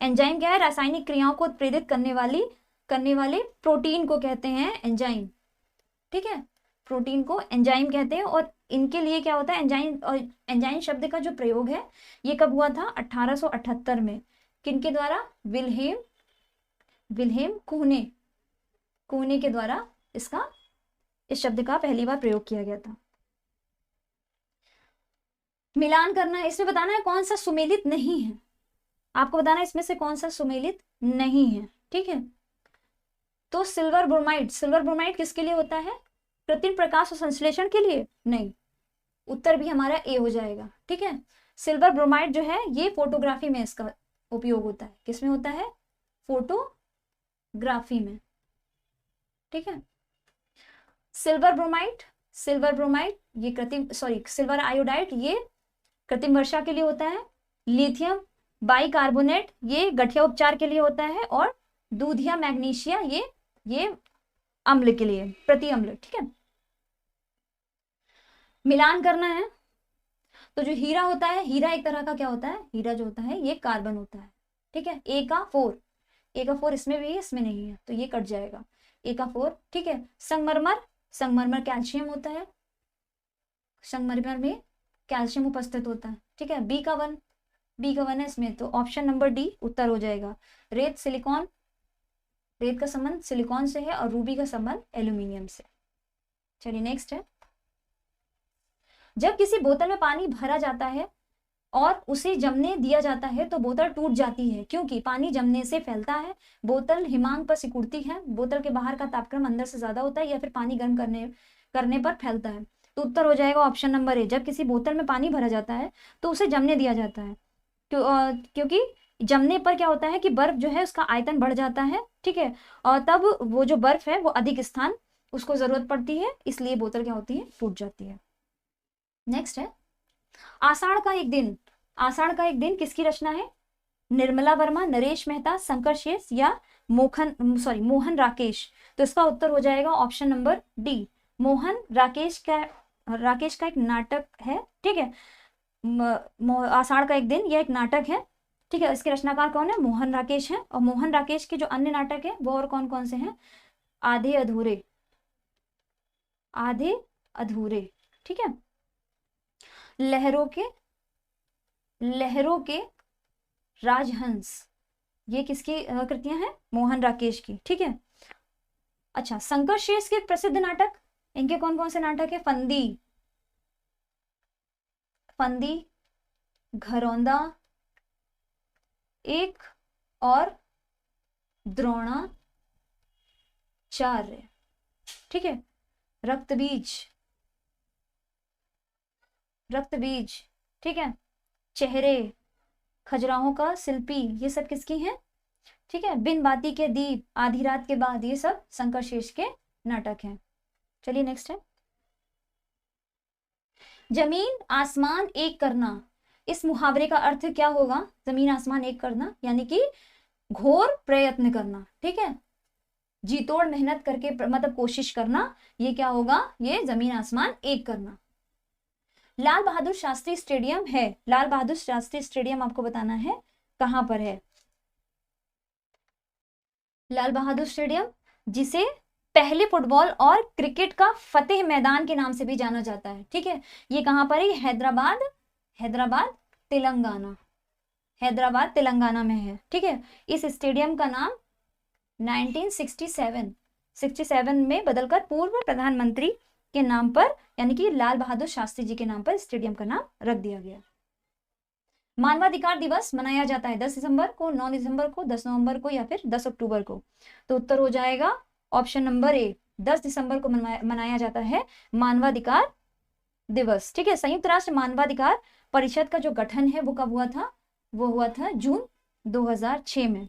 एंजाइम क्या है, रासायनिक क्रियाओं को उत्प्रेरित करने वाले प्रोटीन को कहते हैं एंजाइम, ठीक है, प्रोटीन को एंजाइम कहते हैं। और इनके लिए क्या होता है एंजाइम, और एंजाइम शब्द का जो प्रयोग है ये कब हुआ था 1878 में, किनके द्वारा, विल्हेम कूने के द्वारा इस शब्द का पहली बार प्रयोग किया गया था। मिलान करना है, इसमें बताना है कौन सा सुमेलित नहीं है, आपको बताना है इसमें से कौन सा सुमेलित नहीं है, ठीक है। तो सिल्वर ब्रोमाइड किसके लिए होता है, कृत्रिम प्रकाश और संश्लेषण के लिए, नहीं, उत्तर भी हमारा ए हो जाएगा, ठीक है। सिल्वर ब्रोमाइड जो है ये फोटोग्राफी में इसका उपयोग होता है, किसमें होता है, फोटोग्राफी में, ठीक है। सिल्वर ब्रोमाइड ये सिल्वर आयोडाइड ये कृत्रिम वर्षा के लिए होता है। लिथियम बाइकार्बोनेट ये गठिया उपचार के लिए होता है। और दूधिया मैग्नीशिया ये अम्ल के लिए, प्रति अम्ल, ठीक है। मिलान करना है तो जो हीरा होता है, हीरा एक तरह का क्या होता है, हीरा जो होता है ये कार्बन होता है, ठीक है। ए का 4 इसमें भी है, इसमें नहीं है, तो ये कट जाएगा, ए का 4, ठीक है। संगमरमर कैल्शियम होता है, संगमरमर में कैल्शियम उपस्थित होता है, ठीक है। बी का 1 है इसमें, तो ऑप्शन नंबर डी उत्तर हो जाएगा। रेत का संबंध सिलिकॉन से है और रूबी का संबंध एल्यूमिनियम से। चलिए नेक्स्ट है, जब किसी बोतल में पानी भरा जाता है और उसे जमने दिया जाता है तो बोतल टूट जाती है, क्योंकि पानी जमने से फैलता है, बोतल हिमांक पर सिकुड़ती है, बोतल के बाहर का तापक्रम अंदर से ज्यादा होता है, या फिर पानी गर्म करने पर फैलता है। तो उत्तर हो जाएगा ऑप्शन नंबर ए। जब किसी बोतल में पानी भरा जाता है तो उसे जमने दिया जाता है, क्योंकि जमने पर क्या होता है कि बर्फ जो है उसका आयतन बढ़ जाता है, ठीक है, और तब वो जो बर्फ है वो अधिक स्थान उसको जरूरत पड़ती है, इसलिए बोतल क्या होती है, टूट जाती है। नेक्स्ट है आषाढ़ का एक दिन किसकी रचना है, निर्मला वर्मा, नरेश मेहता, शंकर शेष या मोहन राकेश। तो इसका उत्तर हो जाएगा option number D, Mohan Rakesh का एक नाटक है, ठीक है। आषाढ़ का एक दिन यह एक नाटक है, ठीक है। इसके रचनाकार कौन है, मोहन राकेश है। और मोहन राकेश के जो अन्य नाटक है वो और कौन कौन से हैं, आधे अधूरे, ठीक है। लहरों के राजहंस, ये किसकी कृतियां हैं, मोहन राकेश की, ठीक है। अच्छा, शंकर शेष के प्रसिद्ध नाटक, इनके कौन कौन से नाटक है, फंदी, घरौंदा एक और द्रोणाचार्य, ठीक है। रक्तबीज, ठीक है। चेहरे, खजुराहों का शिल्पी, ये सब किसकी हैं, ठीक है। बिन बाती के दीप, आधी रात के बाद, ये सब शंकर शेष के नाटक हैं। चलिए नेक्स्ट है, जमीन आसमान एक करना, इस मुहावरे का अर्थ क्या होगा, जमीन आसमान एक करना यानी कि घोर प्रयत्न करना, ठीक है, जी तोड़ मेहनत करके मतलब कोशिश करना, ये क्या होगा, ये जमीन आसमान एक करना। लाल बहादुर शास्त्री स्टेडियम आपको बताना है कहां पर है। लाल बहादुर स्टेडियम, जिसे पहले फुटबॉल और क्रिकेट का फतेह मैदान के नाम से भी जाना जाता है, ठीक है। ये कहां पर है, हैदराबाद तेलंगाना में है, ठीक है। इस स्टेडियम का नाम 1967 में बदलकर पूर्व प्रधानमंत्री के नाम पर यानी कि लाल बहादुर शास्त्री जी के नाम पर स्टेडियम का नाम रख दिया गया। मानवाधिकार दिवस मनाया जाता है 10 दिसंबर को, 9 दिसंबर को, 10 नवंबर को या फिर 10 अक्टूबर को। तो उत्तर हो जाएगा ऑप्शन नंबर ए, 10 दिसंबर को मनाया जाता है मानवाधिकार दिवस, ठीक है। संयुक्त राष्ट्र मानवाधिकार परिषद का जो गठन है वो कब हुआ था, वो हुआ था जून 2006 में।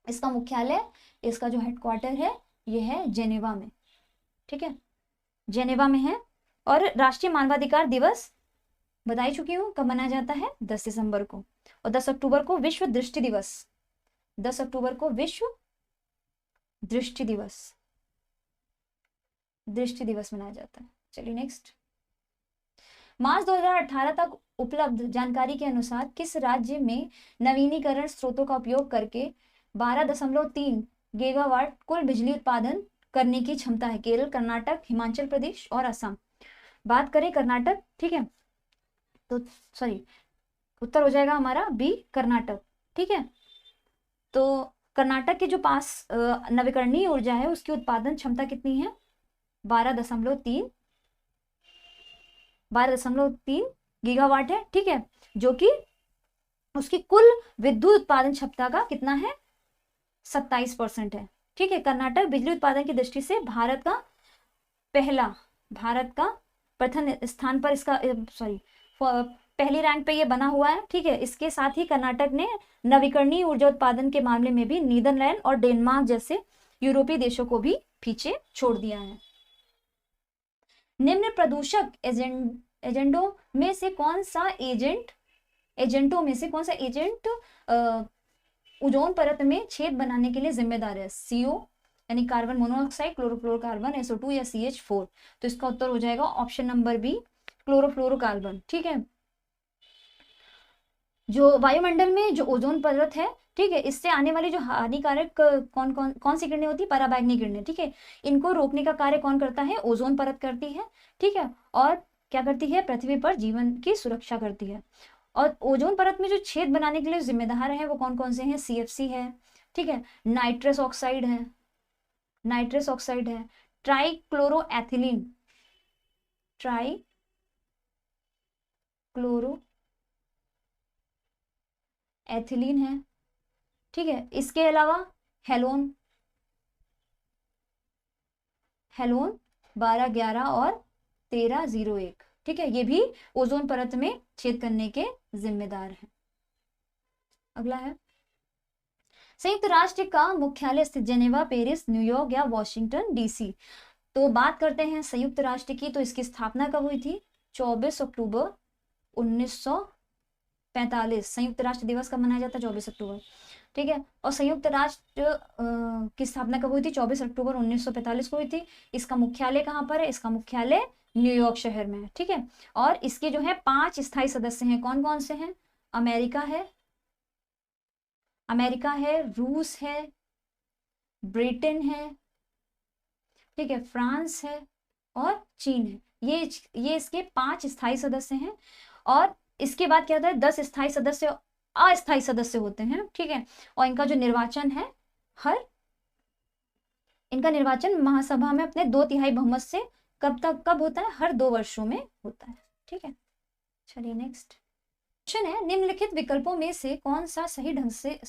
इसका मुख्यालय, इसका जो हेडक्वार्टर है ये है जेनेवा में, ठीक है, जेनेवा में है। और राष्ट्रीय मानवाधिकार दिवस बता ही चुकी हूँ कब मनाया जाता है, 10 दिसंबर को। और 10 अक्टूबर को विश्व दृष्टि दिवस, 10 अक्टूबर को विश्व दृष्टि दिवस, दृष्टि दिवस मनाया जाता है। चलिए नेक्स्ट। मार्च 2018 तक उपलब्ध जानकारी के अनुसार किस राज्य में नवीनीकरण स्रोतों का उपयोग करके 12.3 गीगावाट कुल बिजली उत्पादन करने की क्षमता है? केरल, कर्नाटक, हिमाचल प्रदेश और असम। बात करें कर्नाटक, ठीक है, तो सॉरी, उत्तर हो जाएगा हमारा बी, कर्नाटक। ठीक है, तो कर्नाटक के जो पास नवीकरणीय ऊर्जा है उसकी उत्पादन क्षमता कितनी है? 12.3 गीगावाट है। ठीक है, जो कि उसकी कुल विद्युत उत्पादन क्षमता का कितना है? 27% है। ठीक है, कर्नाटक बिजली उत्पादन की दृष्टि से भारत का प्रथम स्थान पर इसका पहली रैंक पे ये बना हुआ है। ठीक है, इसके साथ ही कर्नाटक ने नवीकरणीय ऊर्जा उत्पादन के मामले में भी नीदरलैंड और डेनमार्क जैसे यूरोपीय देशों को भी पीछे छोड़ दिया है। निम्न प्रदूषक एजेंटों में से कौन सा एजेंट ओजोन परत में छेद बनाने के लिए जिम्मेदार है? CO यानी कार्बन मोनोऑक्साइड, क्लोरोफ्लोरोकार्बन, SO2 या CH4। तो इसका उत्तर हो जाएगा ऑप्शन नंबर बी, क्लोरोफ्लोरोकार्बन। ठीक है, जो वायुमंडल में जो ओजोन परत है, ठीक है, इससे आने वाली जो हानिकारक कौन सी किरणें होती है? पराबैंगनी किरणें। ठीक है, इनको रोकने का कार्य कौन करता है? ओजोन परत करती है। ठीक है, और क्या करती है? पृथ्वी पर जीवन की सुरक्षा करती है। और ओजोन परत में जो छेद बनाने के लिए जिम्मेदार है वो कौन कौन से हैं? CFC है, ठीक है, नाइट्रस ऑक्साइड है, ट्राइक्लोरोएथिलीन है। ठीक है, इसके अलावा हेलोन 12, 11 और 1301। ठीक है, ये भी ओजोन परत में छेद करने के जिम्मेदार हैं। अगला है, संयुक्त राष्ट्र का मुख्यालय स्थित जेनेवा, पेरिस, न्यूयॉर्क या वॉशिंगटन DC। तो बात करते हैं संयुक्त राष्ट्र की, तो इसकी स्थापना कब हुई थी? 24 अक्टूबर 1945। संयुक्त राष्ट्र दिवस कब मनाया जाता है? 24 अक्टूबर। ठीक है, और संयुक्त राष्ट्र की स्थापना कब हुई थी? 24 अक्टूबर 1945 को हुई थी। इसका मुख्यालय कहाँ पर है? इसका मुख्यालय न्यूयॉर्क शहर में है। ठीक है, और इसके जो है 5 स्थायी सदस्य हैं। कौन कौन से हैं? अमेरिका है, रूस है, ब्रिटेन है, ठीक है, फ्रांस है और चीन है। ये इसके 5 स्थायी सदस्य हैं। और इसके बाद क्या होता है? 10 स्थायी सदस्य, अस्थायी सदस्य होते हैं। ठीक है, और इनका जो निर्वाचन है, इनका निर्वाचन महासभा में अपने 2/3 बहुमत से कब होता है? हर 2 वर्षों में होता है। ठीक है, चलिए नेक्स्ट क्वेश्चन है, निम्नलिखित विकल्पों में से कौन सा सही ढंग से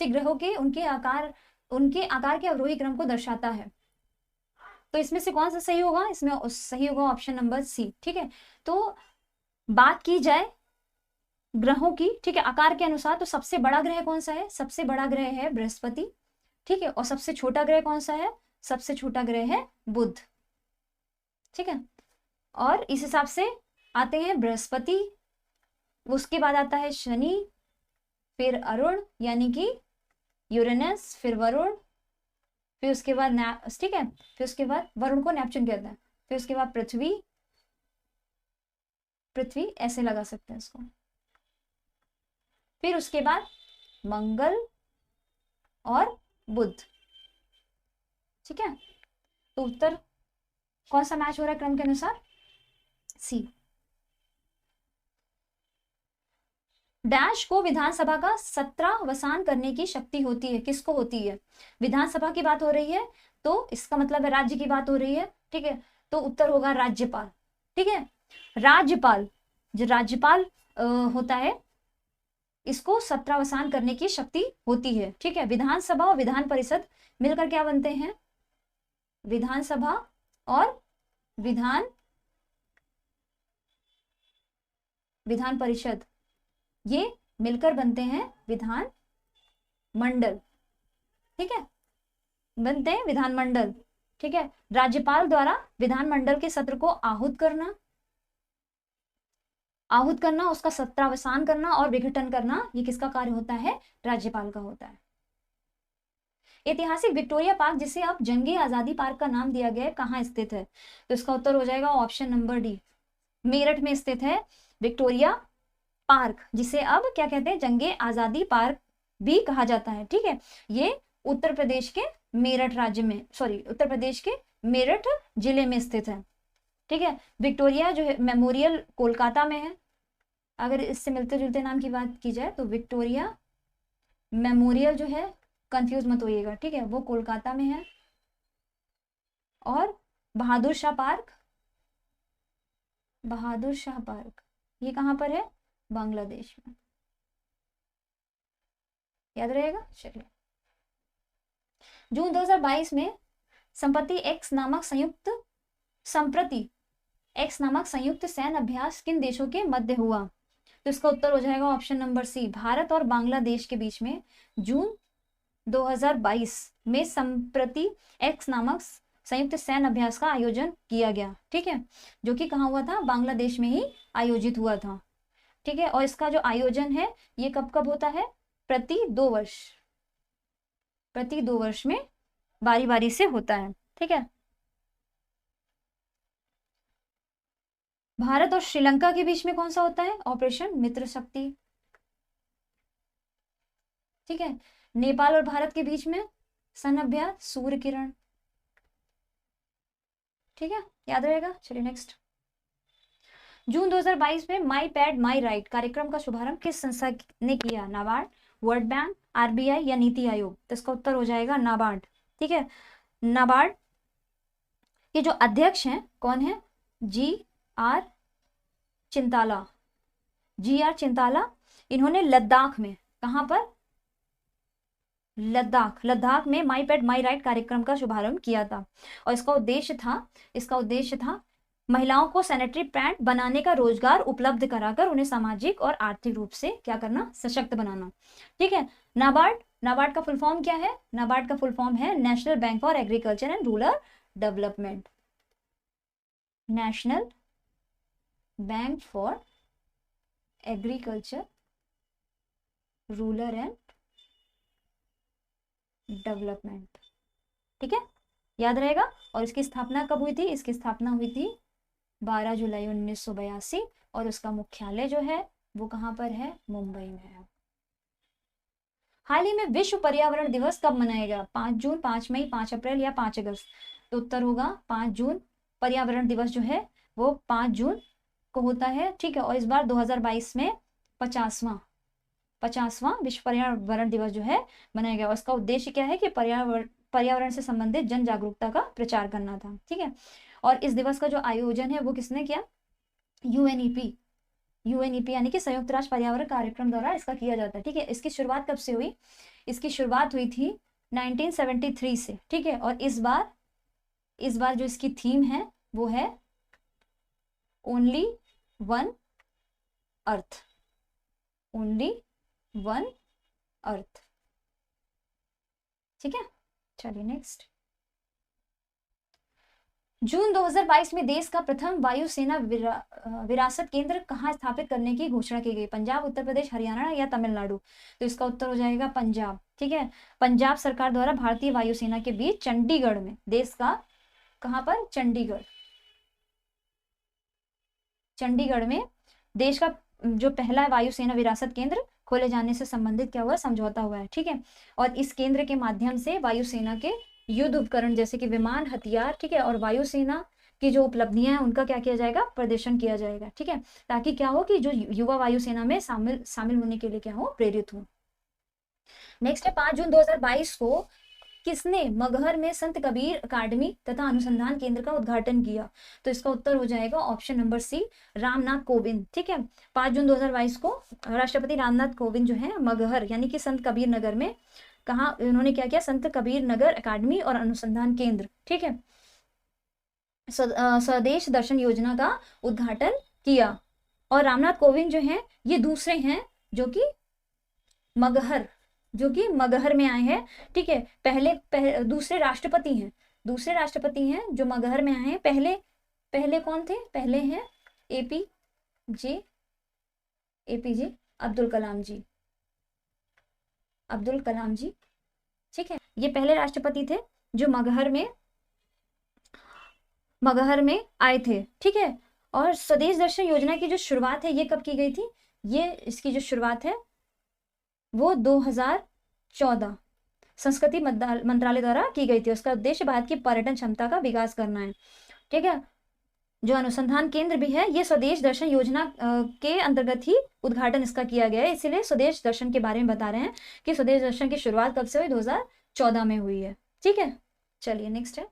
ग्रहों के उनके आकार के अवरोही क्रम को दर्शाता है? तो इसमें से कौन सा सही होगा? इसमें सही होगा ऑप्शन नंबर C। ठीक है, तो बात की जाए ग्रहों की, ठीक है, आकार के अनुसार, तो सबसे बड़ा ग्रह कौन सा है? सबसे बड़ा ग्रह है बृहस्पति। ठीक है, और सबसे छोटा ग्रह कौन सा है? सबसे छोटा ग्रह है बुध। ठीक है, और इस हिसाब से आते हैं बृहस्पति, उसके बाद आता है शनि, फिर अरुण यानी कि यूरेनस, फिर वरुण, फिर उसके बाद ठीक है, फिर उसके बाद वरुण को नेपच्यून कहते हैं, फिर उसके बाद पृथ्वी ऐसे लगा सकते हैं इसको, फिर उसके बाद मंगल और बुध। ठीक है, तो उत्तर कौन सा मैच हो रहा है क्रम के अनुसार? C। डैश को विधानसभा का सत्रावसान करने की शक्ति होती है? किसको होती है? विधानसभा की बात हो रही है, तो इसका मतलब है राज्य की बात हो रही है। ठीक है, तो उत्तर होगा राज्यपाल। ठीक है, राज्यपाल, जो राज्यपाल होता है, इसको सत्रावसान करने की शक्ति होती है। ठीक है, विधानसभा और विधान परिषद मिलकर क्या बनते हैं? विधानसभा और विधान परिषद, ये मिलकर बनते हैं विधान मंडल। ठीक है, बनते हैं विधान मंडल। ठीक है, राज्यपाल द्वारा विधान मंडल के सत्र को आहूत करना, आहूत करना, उसका सत्रावसान करना और विघटन करना, ये किसका कार्य होता है? राज्यपाल का होता है। ऐतिहासिक विक्टोरिया पार्क, जिसे अब जंगे आजादी पार्क का नाम दिया गया है, कहाँ स्थित है? तो इसका उत्तर हो जाएगा ऑप्शन नंबर डी, मेरठ में स्थित है विक्टोरिया पार्क, जिसे अब क्या कहते हैं? जंगे आजादी पार्क भी कहा जाता है। ठीक है, ये उत्तर प्रदेश के मेरठ राज्य में, सॉरी उत्तर प्रदेश के मेरठ जिले में स्थित है। ठीक है, विक्टोरिया जो है मेमोरियल कोलकाता में है। अगर इससे मिलते जुलते नाम की बात की जाए तो विक्टोरिया मेमोरियल जो है, कंफ्यूज मत होइएगा, ठीक है, वो कोलकाता में है। और बहादुर शाह पार्क, बहादुर शाह पार्क ये कहाँ पर है? बांग्लादेश में। याद रहेगा? चलिए, जून 2022 में संप्रति एक्स नामक संयुक्त सैन्य अभ्यास किन देशों के मध्य हुआ? तो इसका उत्तर हो जाएगा ऑप्शन नंबर सी, भारत और बांग्लादेश के बीच में जून 2022 में संप्रति एक्स नामक संयुक्त सैन्य अभ्यास का आयोजन किया गया। ठीक है, जो कि कहाँ हुआ था? बांग्लादेश में ही आयोजित हुआ था। ठीक है, और इसका जो आयोजन है ये कब कब होता है? प्रति 2 वर्ष में बारी बारी से होता है। ठीक है, भारत और श्रीलंका के बीच में कौन सा होता है? ऑपरेशन मित्र शक्ति। ठीक है, नेपाल और भारत के बीच में सैन्य अभ्यास सूर्य किरण। ठीक है, याद रहेगा। चलिए नेक्स्ट, जून 2022 में माई पैड माई राइट कार्यक्रम का शुभारंभ किस संस्था ने किया? नाबार्ड, वर्ल्ड बैंक, आरबीआई या नीति आयोग? तो इसका उत्तर हो जाएगा नाबार्ड। ठीक है, नाबार्ड के जो अध्यक्ष हैं कौन है? जी.आर. चिंताला। इन्होंने लद्दाख में, कहां पर? लद्दाख में माई पैड माई राइट कार्यक्रम का शुभारंभ किया था। और इसका उद्देश्य था महिलाओं को सैनिटरी पैड बनाने का रोजगार उपलब्ध कराकर उन्हें सामाजिक और आर्थिक रूप से क्या करना? सशक्त बनाना। ठीक है, नाबार्ड का फुल फॉर्म क्या है? नाबार्ड का फुल फॉर्म है national bank for agriculture and rural development. National bank for agriculture rural and development. ठीक है, याद रहेगा। और इसकी स्थापना कब हुई थी? इसकी स्थापना हुई थी 12 जुलाई 1982 और उसका मुख्यालय जो है वो कहाँ पर है? मुंबई में है। हाल ही में विश्व पर्यावरण दिवस कब मनाया गया? 5 जून, 5 मई, 5 अप्रैल या 5 अगस्त? तो उत्तर होगा 5 जून। पर्यावरण दिवस जो है वो 5 जून को होता है। ठीक है, और इस बार 2022 में 50वां विश्व पर्यावरण दिवस जो है मनाया गया। और इसका उद्देश्य क्या है कि पर्यावरण से संबंधित जन जागरूकता का प्रचार करना था। ठीक है, और इस दिवस का जो आयोजन है वो किसने किया? यूएनईपी यानी कि संयुक्त राष्ट्र पर्यावरण कार्यक्रम द्वारा इसका किया जाता है। ठीक है, इसकी शुरुआत कब से हुई? इसकी शुरुआत हुई थी 1973 से। ठीक है, और इस बार जो इसकी थीम है वो है only one earth, only one earth. ठीक है, चलिए नेक्स्ट, जून 2022 में देश का प्रथम वायुसेना विरासत केंद्र कहाँ स्थापित करने की घोषणा की गई? पंजाब, उत्तर प्रदेश, हरियाणा या तमिलनाडु? तो इसका उत्तर हो जाएगा पंजाब। ठीक है, पंजाब सरकार द्वारा भारतीय वायुसेना के बीच चंडीगढ़ में, देश का कहां पर? चंडीगढ़ में देश का जो पहला वायुसेना विरासत केंद्र खोले जाने से संबंधित क्या हुआ? समझौता हुआ है। ठीक है, और इस केंद्र के माध्यम से वायुसेना के युद्ध उपकरण जैसे कि विमान, हथियार, ठीक है, और वायुसेना की जो उपलब्धियां हैं उनका क्या किया जाएगा? प्रदर्शन किया जाएगा। ठीक है, ताकि क्या हो कि जो युवा वायुसेना में शामिल होने के लिए क्या हो? प्रेरित हो। नेक्स्ट है 5 जून 2022 को किसने मगहर में संत कबीर अकादमी तथा अनुसंधान केंद्र का उद्घाटन किया? तो इसका उत्तर हो जाएगा option number C, Ramnath Kovind. ठीक है, 5 जून 2022 को राष्ट्रपति रामनाथ कोविंद जो है मगहर यानी कि संत कबीर नगर में, कहा उन्होंने क्या किया? संत कबीर नगर अकादमी और अनुसंधान केंद्र, ठीक है, स्वदेश दर्शन योजना का उद्घाटन किया। और रामनाथ कोविंद जो हैं ये दूसरे हैं जो कि मगहर में आए हैं। ठीक है, दूसरे राष्ट्रपति हैं जो मगहर में आए हैं। पहले कौन थे? पहले हैं APJ एपीजे अब्दुल कलाम जी, अब्दुल कलाम जी। ठीक है, ये पहले राष्ट्रपति थे जो मगहर में आए थे। ठीक है, और स्वदेश दर्शन योजना की जो शुरुआत है ये कब की गई थी? ये इसकी जो शुरुआत है वो 2014 संस्कृति मंत्रालय द्वारा की गई थी। उसका उद्देश्य भारत की पर्यटन क्षमता का विकास करना है। ठीक है, जो अनुसंधान केंद्र भी है ये स्वदेश दर्शन योजना के अंतर्गत ही उद्घाटन इसका किया गया है, इसीलिए स्वदेश दर्शन के बारे में बता रहे हैं कि स्वदेश दर्शन की शुरुआत कब से हुई? 2014 में हुई है। ठीक है, चलिए नेक्स्ट है।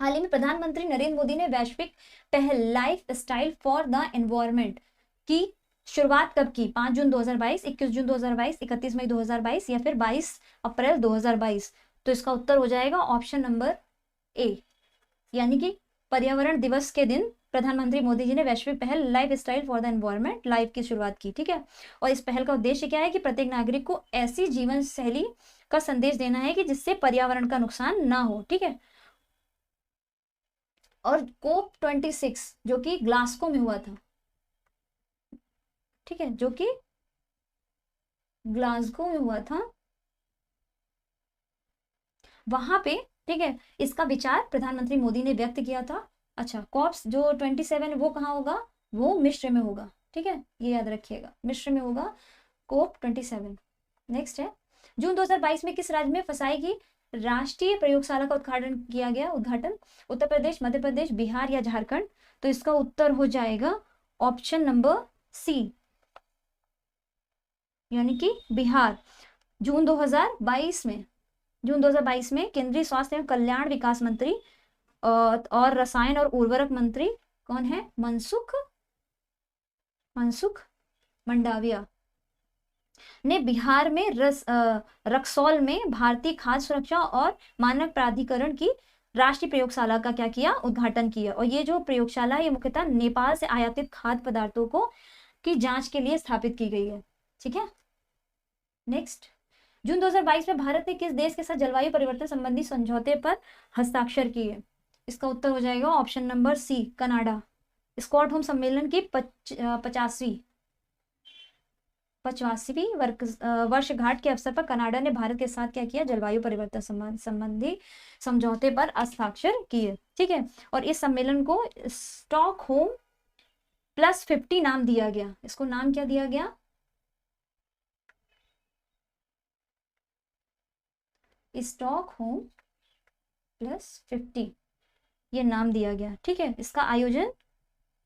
हाल ही में प्रधानमंत्री नरेंद्र मोदी ने वैश्विक पहल life style for the environment की शुरुआत कब की? 5 जून 2022, 21 जून 2022, 31 मई 2022 या फिर 22 अप्रैल 2022? तो इसका उत्तर हो जाएगा ऑप्शन नंबर ए, यानी कि पर्यावरण दिवस के दिन प्रधानमंत्री मोदी जी ने वैश्विक पहल life style for the environment life की शुरुआत की। ठीक है, और इस पहल का उद्देश्य क्या है कि प्रत्येक नागरिक को ऐसी जीवन शैली का संदेश देना है कि जिससे पर्यावरण का नुकसान ना हो। ठीक है, और कोप 26 जो कि ग्लासगो में हुआ था, ठीक है, जो कि ग्लासगो में हुआ था, वहां पे, ठीक है, इसका विचार प्रधानमंत्री मोदी ने व्यक्त किया था। अच्छा, कॉप्स जो 27 वो कहाँ होगा? वो मिस्र में होगा। ठीक है, ये याद रखिएगा, मिस्र में होगा कोप 27। नेक्स्ट है, जून 2022 में किस राज्य में फसाई की राष्ट्रीय प्रयोगशाला का उद्घाटन किया गया? उत्तर प्रदेश, मध्य प्रदेश, बिहार या झारखंड? तो इसका उत्तर हो जाएगा ऑप्शन नंबर सी, यानी कि बिहार। जून 2022 में केंद्रीय स्वास्थ्य एवं कल्याण विकास मंत्री और रसायन और उर्वरक मंत्री कौन है? मनसुख मंडाविया ने बिहार में रक्सौल में भारतीय खाद्य सुरक्षा और मानक प्राधिकरण की राष्ट्रीय प्रयोगशाला का क्या किया? उद्घाटन किया। और ये जो प्रयोगशाला है ये मुख्यतः नेपाल से आयातित खाद्य पदार्थों को की जांच के लिए स्थापित की गई है। ठीक है, नेक्स्ट, जून 2022 में भारत ने किस देश के साथ जलवायु परिवर्तन संबंधी समझौते पर हस्ताक्षर किए? इसका उत्तर हो जाएगा option number C, Canada. Stockholm सम्मेलन की 50वीं वर्षगांठ के अवसर पर कनाडा ने भारत के साथ क्या किया? जलवायु परिवर्तन संबंधी समझौते पर हस्ताक्षर किए। ठीक है, और इस सम्मेलन को स्टॉकहोम +50 नाम दिया गया। इसको नाम क्या दिया गया? स्टॉकहोम +50 ये नाम दिया गया। ठीक है, इसका आयोजन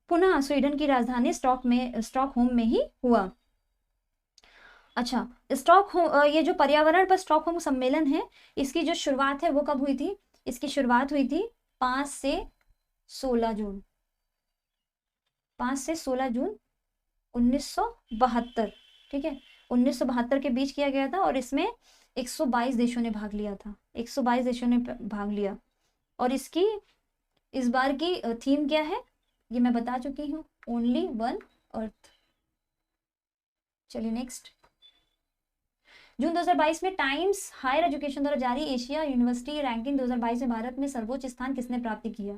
पुनः स्वीडन की राजधानी स्टॉकहोम में ही हुआ। अच्छा, ये जो पर्यावरण पर स्टॉकहोम सम्मेलन है इसकी जो शुरुआत है वो कब हुई थी? इसकी शुरुआत हुई थी 5 से 16 जून 1972। ठीक है, 1972 के बीच किया गया था और इसमें 122 देशों ने भाग लिया था। 122 देशों ने भाग लिया। और इसकी इस बार की थीम क्या है ये मैं बता चुकी हूँ, ओनली वन अर्थ। चलिए नेक्स्ट, जून 2022 में टाइम्स हायर एजुकेशन द्वारा जारी एशिया यूनिवर्सिटी रैंकिंग 2022 में भारत में सर्वोच्च स्थान किसने प्राप्त किया?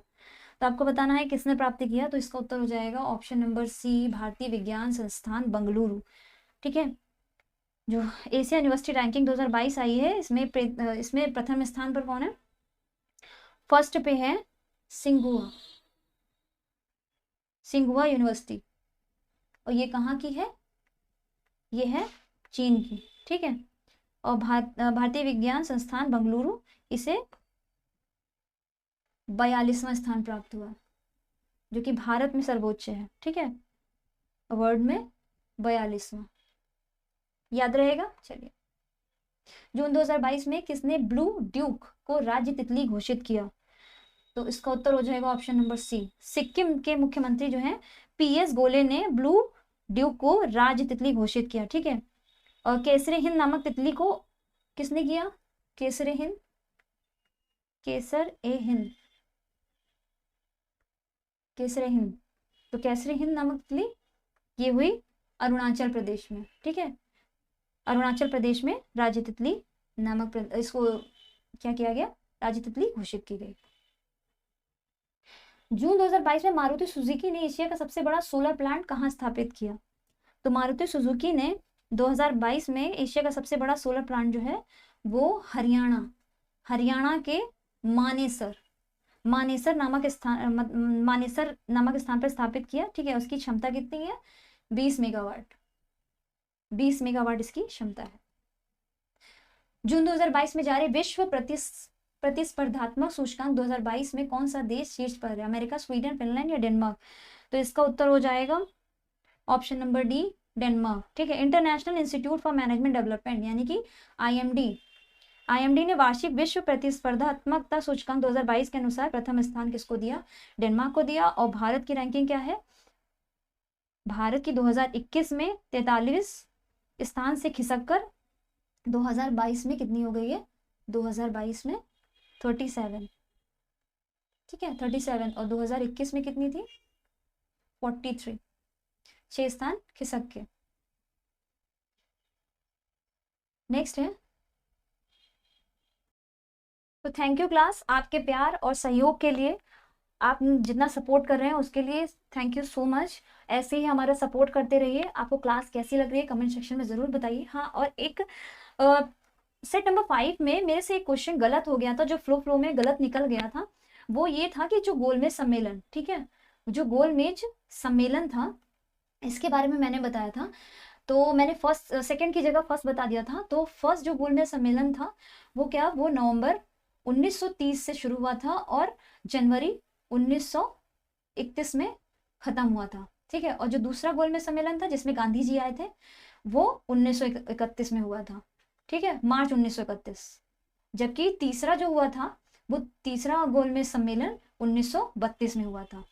तो आपको बताना है किसने प्राप्त किया। तो इसका उत्तर हो जाएगा ऑप्शन नंबर सी, भारतीय विज्ञान संस्थान बेंगलुरु। ठीक है, जो एशिया यूनिवर्सिटी रैंकिंग 2022 आई है इसमें प्रथम स्थान पर कौन है? फर्स्ट पे है सिंघुआ यूनिवर्सिटी। और ये कहाँ की है? ये है चीन की। ठीक है, और भारतीय विज्ञान संस्थान बेंगलुरु इसे 42वां स्थान प्राप्त हुआ, जो कि भारत में सर्वोच्च है। ठीक है, वर्ल्ड में 42वां, याद रहेगा। चलिए, जून 2022 में किसने ब्लू ड्यूक को राज्य तितली घोषित किया? तो इसका उत्तर हो जाएगा ऑप्शन नंबर सी, सिक्किम के मुख्यमंत्री जो हैं PS गोले ने ब्लू ड्यूक को राज्य तितली घोषित किया। ठीक है, और केसरे हिंद नामक तितली को किसने किया? केसर ए हिंद तो केसर हिंद नामक तितली ये हुई अरुणाचल प्रदेश में। ठीक है, अरुणाचल प्रदेश में राज्य तितली नामक इसको क्या किया गया? राज्य तितली घोषित की गई। जून 2022 में मारुति सुजुकी ने एशिया का सबसे बड़ा सोलर प्लांट कहाँ स्थापित किया? तो मारुति सुजुकी ने 2022 में एशिया का सबसे बड़ा सोलर प्लांट जो है वो हरियाणा के मानेसर नामक स्थान पर स्थापित किया। ठीक है, उसकी क्षमता कितनी है? 20 मेगावाट। 20 मेगावाट इसकी क्षमता है। जून 2022 में जारी विश्व प्रतिस्पर्धात्मक सूचकांक 2022 में कौन सा देश शीर्ष पर है? अमेरिका, स्वीडन, फिनलैंड या डेनमार्क? तो इसका उत्तर हो जाएगा ऑप्शन नंबर डी, डेनमार्क। ठीक है, international institute for management development यानी कि आईएमडी ने वार्षिक विश्व प्रतिस्पर्धात्मकता सूचकांक 2022 के अनुसार प्रथम स्थान किसको दिया? डेनमार्क को दिया। और भारत की रैंकिंग क्या है? भारत की 2021 में 43 स्थान से खिसककर 2022 में कितनी हो गई है? 2022 में 37। ठीक है, 37। और 2021 में कितनी थी? 43। 6 स्थान खिसक के। नेक्स्ट है, तो थैंक यू क्लास, आपके प्यार और सहयोग के लिए, आप जितना सपोर्ट कर रहे हैं उसके लिए थैंक यू सो मच। ऐसे ही हमारा सपोर्ट करते रहिए। आपको क्लास कैसी लग रही है कमेंट सेक्शन में ज़रूर बताइए। हाँ, और एक सेट नंबर 5 में मेरे से एक क्वेश्चन गलत हो गया था, जो फ्लो में गलत निकल गया था। वो ये था कि जो गोलमेज सम्मेलन, ठीक है, जो गोलमेज सम्मेलन था इसके बारे में मैंने बताया था। तो मैंने सेकंड की जगह फर्स्ट बता दिया था। तो फर्स्ट जो गोलमेज सम्मेलन था वो नवंबर 1930 से शुरू हुआ था और जनवरी 1931 में खत्म हुआ था। ठीक है, और जो दूसरा गोलमेज सम्मेलन था जिसमें गांधी जी आए थे वो 1931 में हुआ था। ठीक है, मार्च 1931। जबकि तीसरा जो हुआ था वो तीसरा गोलमेज सम्मेलन 1932 में हुआ था।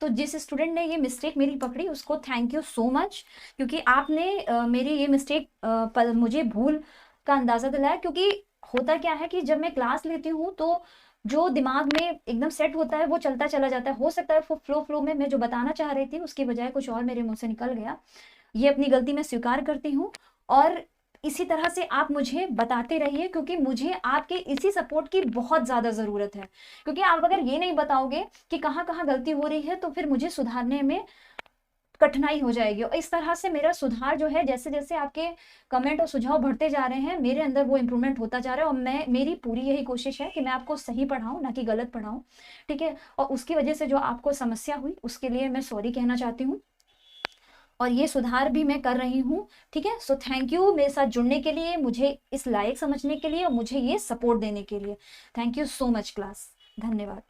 तो जिस स्टूडेंट ने ये मिस्टेक मेरी पकड़ी उसको थैंक यू सो मच, क्योंकि आपने मेरी ये मिस्टेक पर मुझे भूल का अंदाज़ा दिलाया। क्योंकि होता क्या है कि जब मैं क्लास लेती हूँ तो जो दिमाग में एकदम सेट होता है वो चलता चला जाता है। हो सकता है फ्लो में मैं जो बताना चाह रही थी उसकी बजाय कुछ और मेरे मुंह से निकल गया। ये अपनी गलती मैं स्वीकार करती हूँ। और इसी तरह से आप मुझे बताते रहिए, क्योंकि मुझे आपके इसी सपोर्ट की बहुत ज़्यादा ज़रूरत है। क्योंकि आप अगर ये नहीं बताओगे कि कहाँ कहाँ गलती हो रही है तो फिर मुझे सुधारने में कठिनाई हो जाएगी। और इस तरह से मेरा सुधार जो है, जैसे जैसे आपके कमेंट और सुझाव बढ़ते जा रहे हैं मेरे अंदर वो इम्प्रूवमेंट होता जा रहा है। और मेरी पूरी यही कोशिश है कि मैं आपको सही पढ़ाऊँ ना कि गलत पढ़ाऊँ। ठीक है, और उसकी वजह से जो आपको समस्या हुई उसके लिए मैं सॉरी कहना चाहती हूँ और ये सुधार भी मैं कर रही हूँ। ठीक है, सो थैंक यू मेरे साथ जुड़ने के लिए, मुझे इस लायक समझने के लिए और मुझे ये सपोर्ट देने के लिए। Thank you so much class, धन्यवाद।